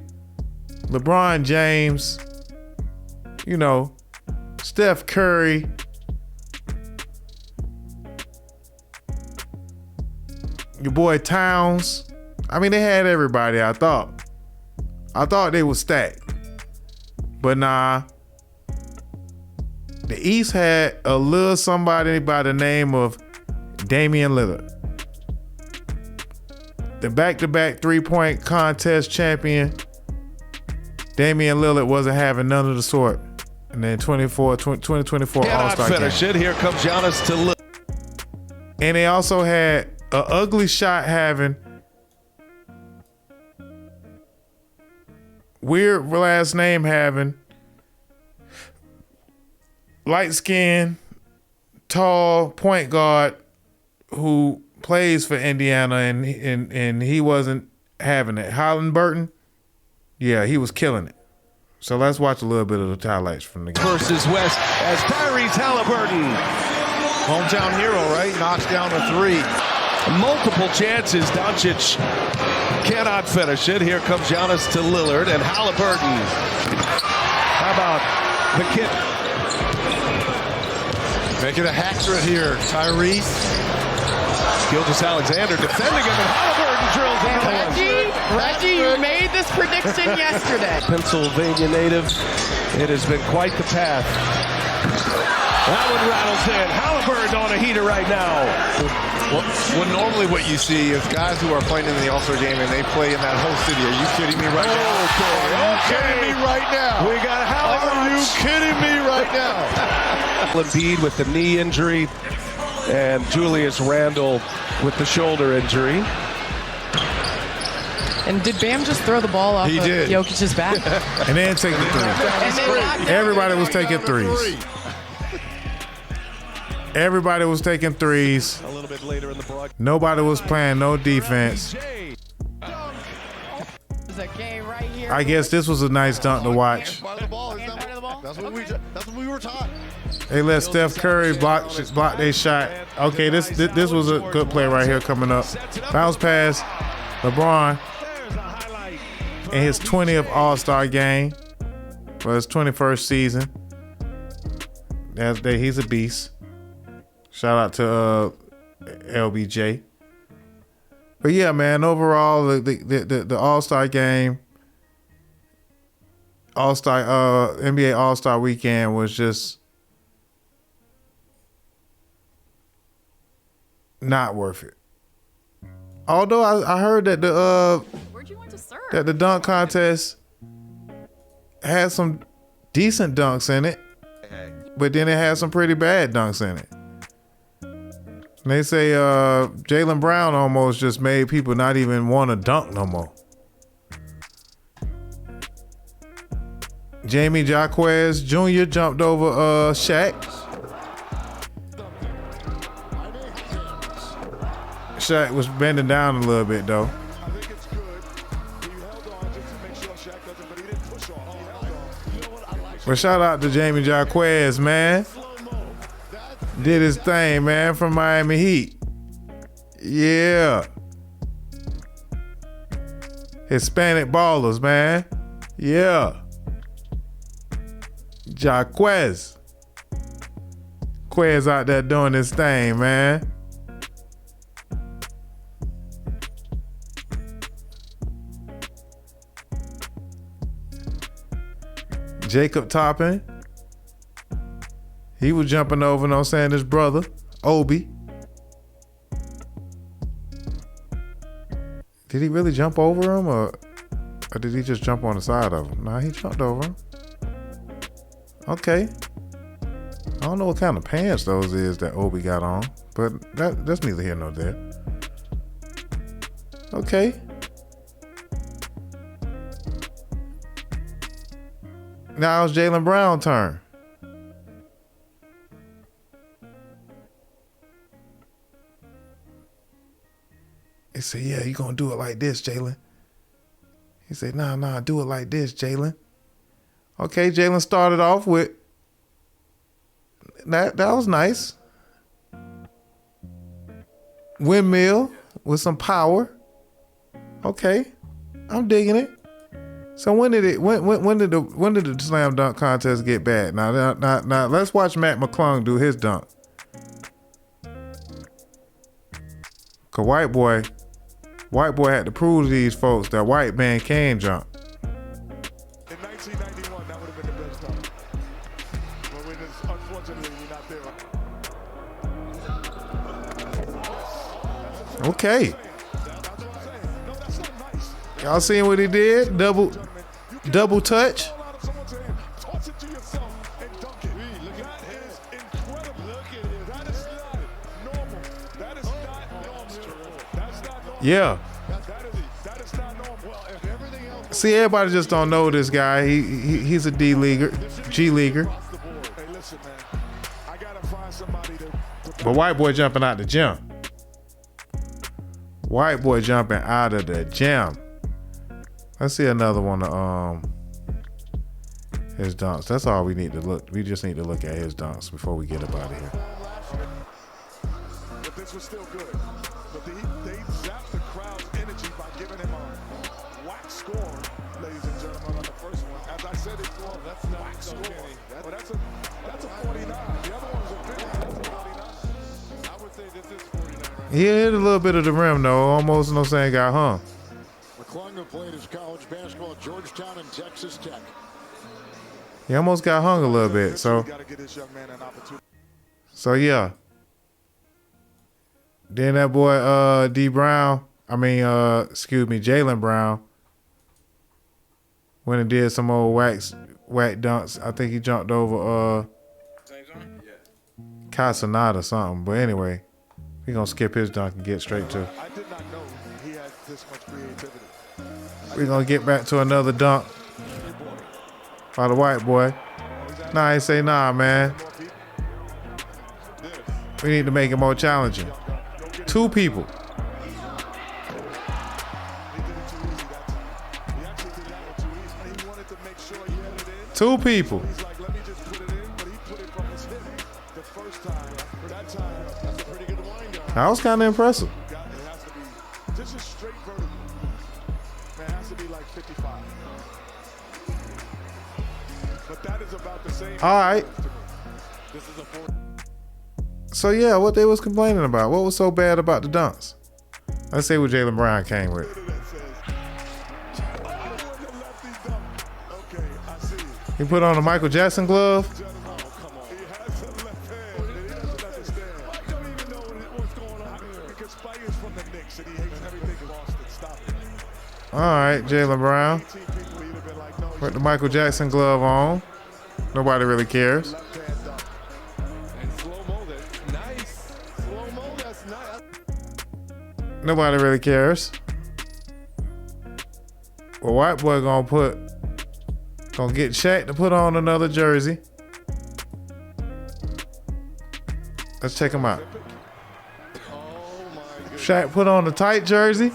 LeBron James, Steph Curry, your boy Towns. I mean, they had everybody. I thought they were stacked, but nah. The East had a little somebody by the name of Damian Lillard, the back-to-back three-point contest champion. Damian Lillard wasn't having none of the sort. And then 2024 All-Star game. Finish it. Here comes Giannis to Lillard. And they also had an ugly shot having, weird last name having, light-skinned, tall point guard who plays for Indiana, and he wasn't having it. Halliburton, yeah, he was killing it. So let's watch a little bit of the highlights from the game. Versus West as Tyrese Halliburton, hometown hero, right? Knocks down a three. Multiple chances. Doncic cannot finish it. Here comes Giannis to Lillard and Halliburton. How about the kid? Making a hat trick here. Tyrese. Gilgeous Alexander defending him, and Halliburton drills it. Reggie, you made this prediction yesterday. Pennsylvania native. It has been quite the path. That one rattles in. Halliburton on a heater right now. Well, normally what you see is guys who are playing in the All-Star game and they play in that whole city. Are you kidding me right now? Are you kidding me right now? We got Halliburton. Are you kidding me right now? Embiid with the knee injury, and Julius Randle with the shoulder injury. And did Bam just throw the ball off Jokic's back? And then take the three. Everybody was taking threes. Everybody was taking threes. A little bit later in the broadcast. Nobody was playing no defense. I guess this was a nice dunk to watch. That's what we were taught. They let Steph Curry block their shot. Okay, this was a good play right here coming up. Bounce pass, LeBron in his 20th All-Star game for his 21st season. He's a beast. Shout out to LBJ. But yeah, man, overall the All-Star game, NBA All-Star Weekend was just not worth it. Although I heard that the dunk contest had some decent dunks in it. but then it had some pretty bad dunks in it. And they say Jaylen Brown almost just made people not even want to dunk no more. Jamie Jaquez Jr. jumped over Shaq. Shaq was bending down a little bit though. But shout out to Jamie Jaquez, man. Did his thing, man, from Miami Heat. Yeah. Hispanic ballers, man. Yeah. Jaquez. Quez out there doing his thing, man. Jacob Toppin. He was jumping over, you know what I'm saying, his brother, Obi. Did he really jump over him or did he just jump on the side of him? Nah, he jumped over him. Okay. I don't know what kind of pants those is that Obi got on, but that's neither here nor there. Okay. Now it's Jaylen Brown's turn. He said, yeah, you gonna do it like this, Jaylen. He said, nah, do it like this, Jaylen. Okay, Jaylen started off with, that was nice. Windmill with some power. Okay, I'm digging it. So when did the slam dunk contest get bad? Now let's watch Matt McClung do his dunk. Cause white boy had to prove to these folks that white man can jump. In 1991, that would have been the best dunk. But when it's, unfortunately, we're not there. Okay. Y'all seeing what he did? Double touch. Yeah. See, everybody just don't know this guy. He's a D leaguer, G leaguer. But white boy jumping out the gym. White boy jumping out of the gym. Let's see another one of his dunks. That's all we need to look. We just need to look at his dunks before we get up out of here. But this was still good. But they zapped the crowd's energy by giving him a whack score, ladies and gentlemen, on the first one. As I said before, that's not whack score. But that's a 49. The other one was a 50. That's a 49. I would say this is 49 right now. He hit a little bit of the rim though. Almost, no saying, got hung. McClung played his college basketball at Georgetown and Texas Tech. He almost got hung a little bit. So yeah. Then that boy Jaylen Brown went and did some old whack dunks. I think he jumped over Casanat or something. But anyway, we gonna skip his dunk and get straight to. I did not know he had this much creativity. We're gonna get back to another dunk by the white boy. Nah, he say, nah, man. We need to make it more challenging. Two people. Two people. That was kind of impressive. This is straight vertical. Man, it has to be like 55. But that is about the same. All right. So yeah, what they was complaining about? What was so bad about the dunks? Let's see what Jaylen Brown came with. He put on a Michael Jackson glove. All right, Jaylen Brown with the Michael Jackson glove on. Nobody really cares. Nobody really cares. Well, white boy gonna get Shaq to put on another jersey. Let's check him out. Shaq put on a tight jersey.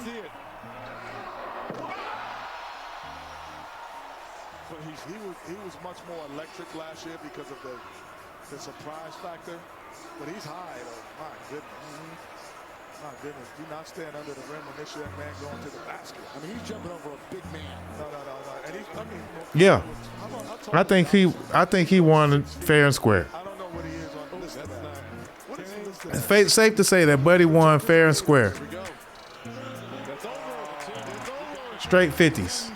But he was much more electric last year because of the surprise factor. But he's high, though. My goodness. My goodness. Do not stand under the rim when this young man going to the basket. I mean, he's jumping over a big man. No. And he's, Yeah. I think he won fair and square. I don't know what he is on this. It's safe to say that Buddy won fair and square. Straight 50s.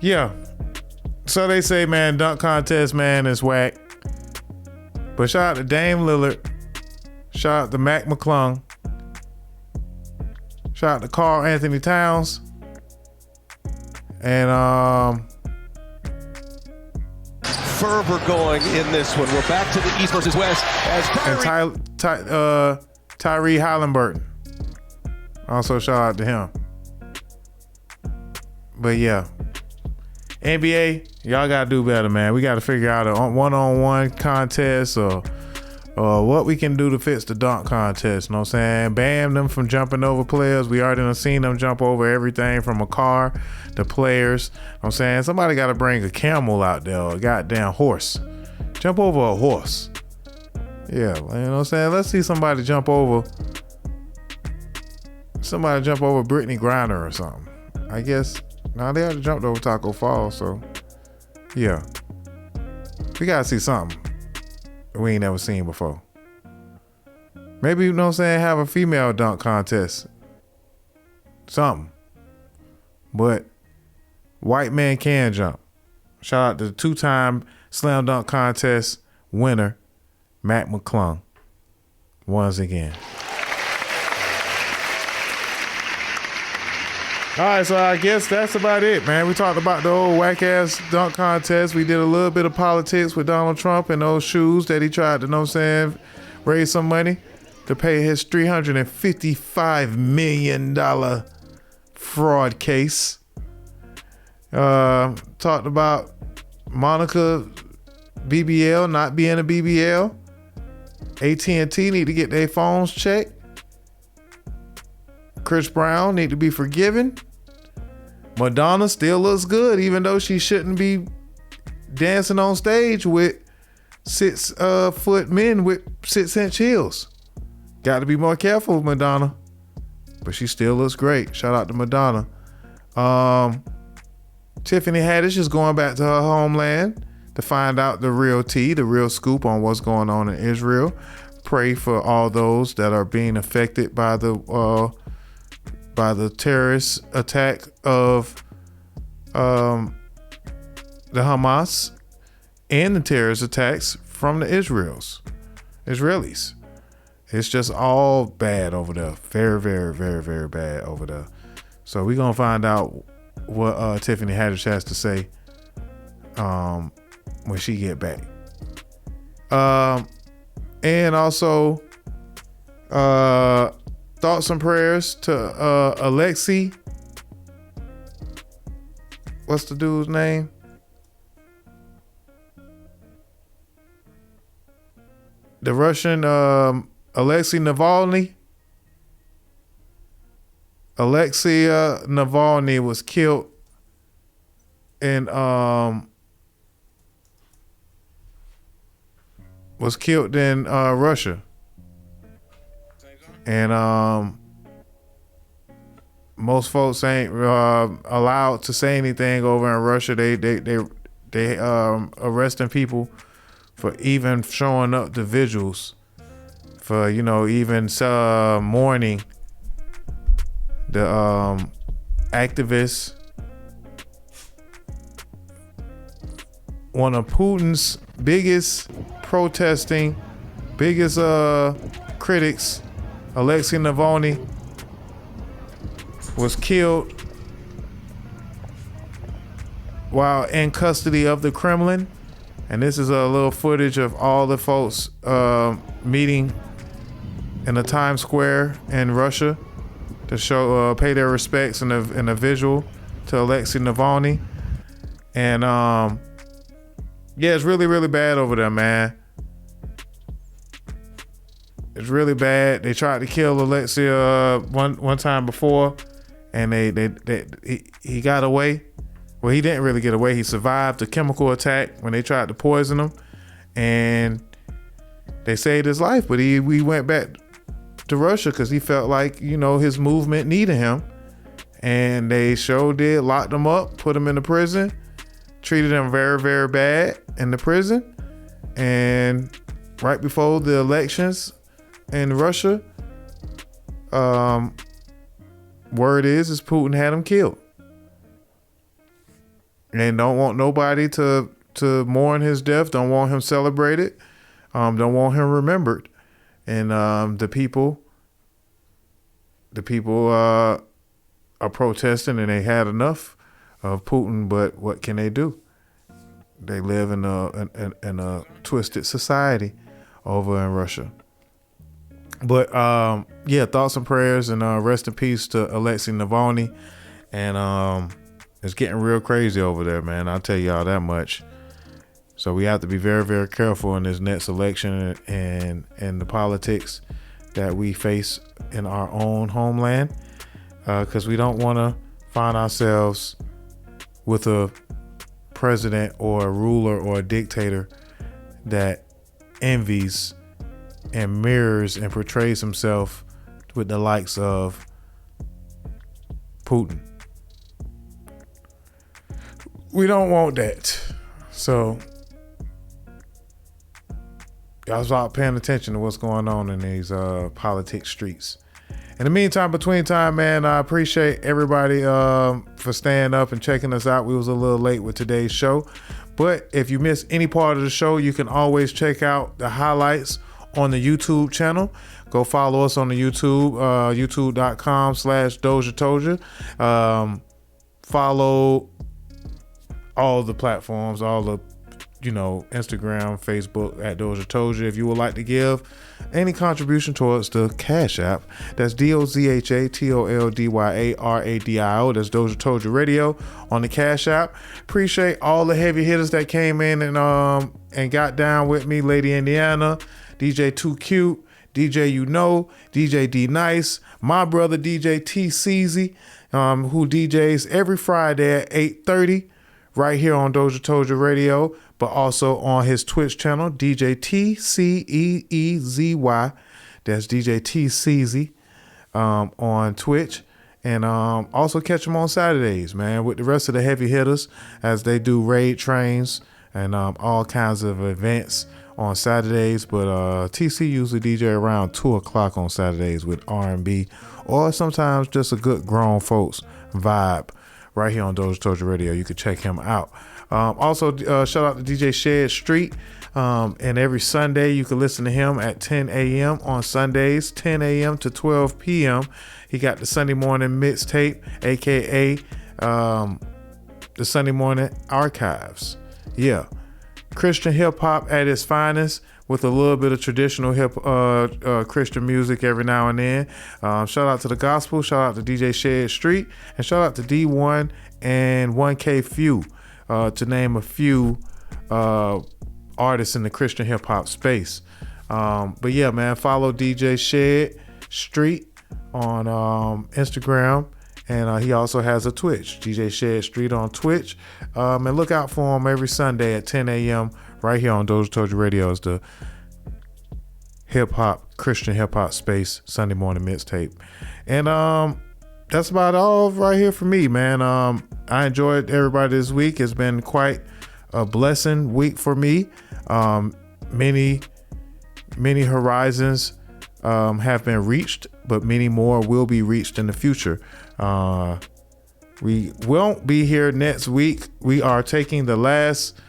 Yeah. So they say, man, dunk contest, man, is whack. But shout out to Dame Lillard. Shout out to Mac McClung. Shout out to Karl Anthony Towns. And fervor going in this one. We're back to the East versus West as Tyree Halliburton. Also shout out to him. But yeah. NBA, y'all gotta do better, man. We gotta figure out a one-on-one contest or what we can do to fix the dunk contest. You know what I'm saying? Ban them from jumping over players. We already done seen them jump over everything from a car to players. You know what I'm saying? Somebody gotta bring a camel out there or a goddamn horse. Jump over a horse. Yeah, you know what I'm saying? Let's see somebody jump over Brittany Griner or something. I guess. Now they already jumped over Taco Fall, so yeah. We gotta see something we ain't never seen before. Maybe, you know what I'm saying, have a female dunk contest. Something. But white man can jump. Shout out to the 2-time slam dunk contest winner, Mac McClung. Once again. All right, so I guess that's about it, man. We talked about the old whack-ass dunk contest. We did a little bit of politics with Donald Trump and those shoes that he tried to, you know what I'm saying, raise some money to pay his $355 million fraud case. Talked about Monica BBL not being a BBL. AT&T need to get their phones checked. Chris Brown need to be forgiven. Madonna still looks good, even though she shouldn't be dancing on stage with 6-foot men with 6-inch heels. Got to be more careful, Madonna. But she still looks great. Shout out to Madonna. Tiffany Haddish is going back to her homeland to find out the real tea, the real scoop on what's going on in Israel. Pray for all those that are being affected by the terrorist attack of the Hamas and the terrorist attacks from the Israelis. It's just all bad over there. Very, very, very, very bad over there. So we're going to find out what Tiffany Haddish has to say when she get back. And also thoughts and prayers to Alexy. What's the dude's name? The Russian Alexy Navalny. Alexey Navalny was killed in Russia. And most folks ain't allowed to say anything over in Russia. They arresting people for even showing up to vigils, for even mourning the activists. One of Putin's biggest critics, Alexey Navalny, was killed while in custody of the Kremlin. And this is a little footage of all the folks meeting in the Times Square in Russia to show pay their respects in a visual to Alexy Navalny. And yeah, it's really, really bad over there, man. It's really bad. They tried to kill Alexy one time before, and he got away. Well, he didn't really get away. He survived a chemical attack when they tried to poison him, and they saved his life. But he went back to Russia because he felt like, you know, his movement needed him, and they sure did. Locked him up, put him in the prison, treated him very, very bad in the prison, and right before the elections in Russia, word is Putin had him killed. And don't want nobody to mourn his death. Don't want him celebrated. Don't want him remembered. And the people are protesting, and they had enough of Putin. But what can they do? They live in a twisted society over in Russia. But yeah, thoughts and prayers, and rest in peace to Alexy Navalny. And it's getting real crazy over there, man. I'll tell y'all that much. So we have to be very, very careful in this next election and the politics that we face in our own homeland, because we don't want to find ourselves with a president or a ruler or a dictator that envies and mirrors and portrays himself with the likes of Putin. We don't want that. So y'all start paying attention to what's going on in these politics streets. In the meantime, between time, man, I appreciate everybody for staying up and checking us out. We was a little late with today's show, but if you missed any part of the show, you can always check out the highlights on the YouTube channel. Go follow us on the YouTube, youtube.com/DozhaToldya. Follow all the platforms, all the, Instagram, Facebook at DozhaToldya. If you would like to give any contribution towards the Cash App, that's DozhaToldya.Radio. That's DozhaToldya Radio on the Cash App. Appreciate all the heavy hitters that came in and got down with me. Lady Indiana, DJ Too Cute, DJ DJ D Nice, my brother DJ T Ceasy, who DJs every Friday at 8:30 right here on DozhaToldya Radio, but also on his Twitch channel, DJ TCEEZY. That's DJ T Ceasy on Twitch. And also catch him on Saturdays, man, with the rest of the heavy hitters as they do raid trains and all kinds of events on Saturdays. But TC usually DJ around 2 o'clock on Saturdays with R&B, or sometimes just a good grown folks vibe right here on DozhaToldya Radio. You can check him out. Also, shout out to DJ Shed Street. And every Sunday, you can listen to him at 10 a.m. on Sundays, 10 a.m. to 12 p.m. He got the Sunday morning mixtape, a.k.a. The Sunday morning archives. Yeah. Christian hip hop at its finest, with a little bit of traditional Christian music every now and then. Shout out to the gospel, shout out to DJ Shed Street, and shout out to D1 and 1K Few, to name a few artists in the Christian hip hop space. But yeah, man, follow DJ Shed Street on Instagram, and he also has a Twitch, DJ Shed Street on Twitch. And look out for him every Sunday at 10 a.m. right here on DozhaToldya Radio. Is the Christian hip hop space Sunday morning mixtape. And that's about all right here for me, man. I enjoyed everybody this week. It's been quite a blessing week for me. Many horizons have been reached, but many more will be reached in the future. We won't be here next week. We are taking the last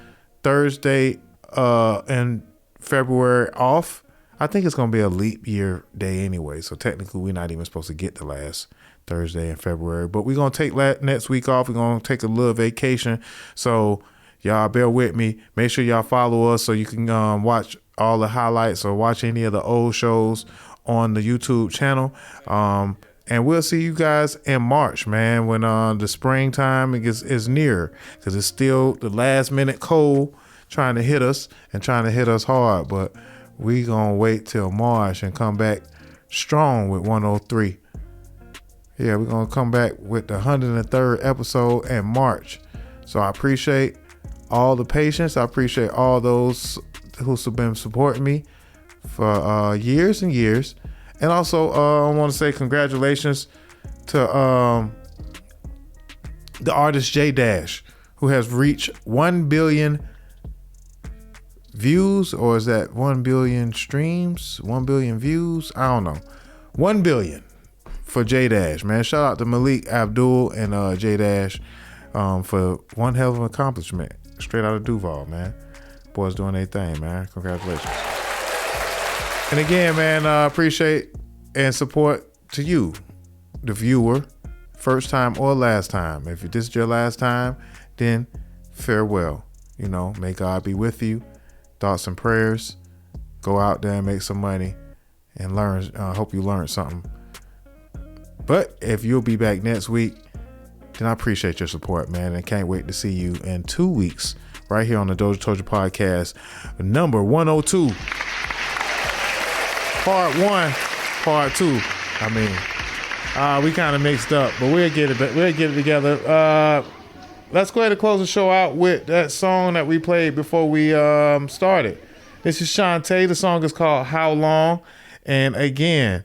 Thursday in February off. I think it's going to be a leap year day anyway. So technically, we're not even supposed to get the last Thursday in February. But we're going to take next week off. We're going to take a little vacation. So y'all bear with me. Make sure y'all follow us so you can watch all the highlights or watch any of the old shows on the YouTube channel. And we'll see you guys in March, man, when the springtime is near, because it's still the last minute cold trying to hit us and trying to hit us hard. But we going to wait till March and come back strong with 103. Yeah, we're going to come back with the 103rd episode in March. So I appreciate all the patience. I appreciate all those who've been supporting me for years and years. And also, I want to say congratulations to the artist J Dash, who has reached 1 billion views, or is that 1 billion streams, 1 billion views? I don't know. 1 billion for J Dash, man. Shout out to Malik Abdul and J Dash for one hell of an accomplishment. Straight out of Duval, man. Boys doing their thing, man. Congratulations. And again, man, appreciate and support to you, the viewer, first time or last time. If this is your last time, then farewell. You know, may God be with you. Thoughts and prayers. Go out there and make some money and learn. Hope you learned something. But if you'll be back next week, then I appreciate your support, man. And can't wait to see you in 2 weeks right here on the DozhaToldya Podcast, number 102. Part 1, part 2. I mean, we kind of mixed up, but we'll get it together. Let's go ahead and close the show out with that song that we played before we started. This is Shante. The song is called How Long? And again,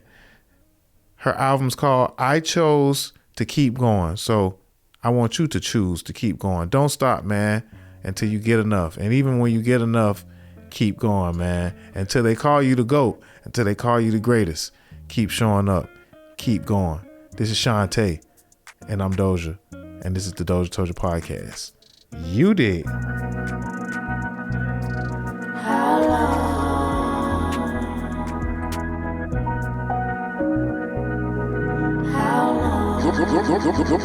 her album's called I Chose to Keep Going. So I want you to choose to keep going. Don't stop, man, until you get enough. And even when you get enough, keep going, man. Until they call you the GOAT, until they call you the greatest, keep showing up. Keep going. This is Shante, and I'm Dozha, and this is the DozhaToldya Podcast. You did. How long?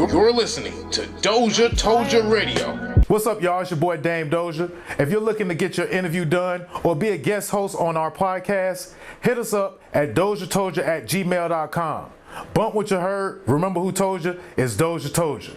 You're listening to DozhaToldya Radio. What's up, y'all? It's your boy Dame Dozha. If you're looking to get your interview done or be a guest host on our podcast, hit us up at DozhaToldya@gmail.com. Bump what you heard. Remember who told you? It's DozhaToldya.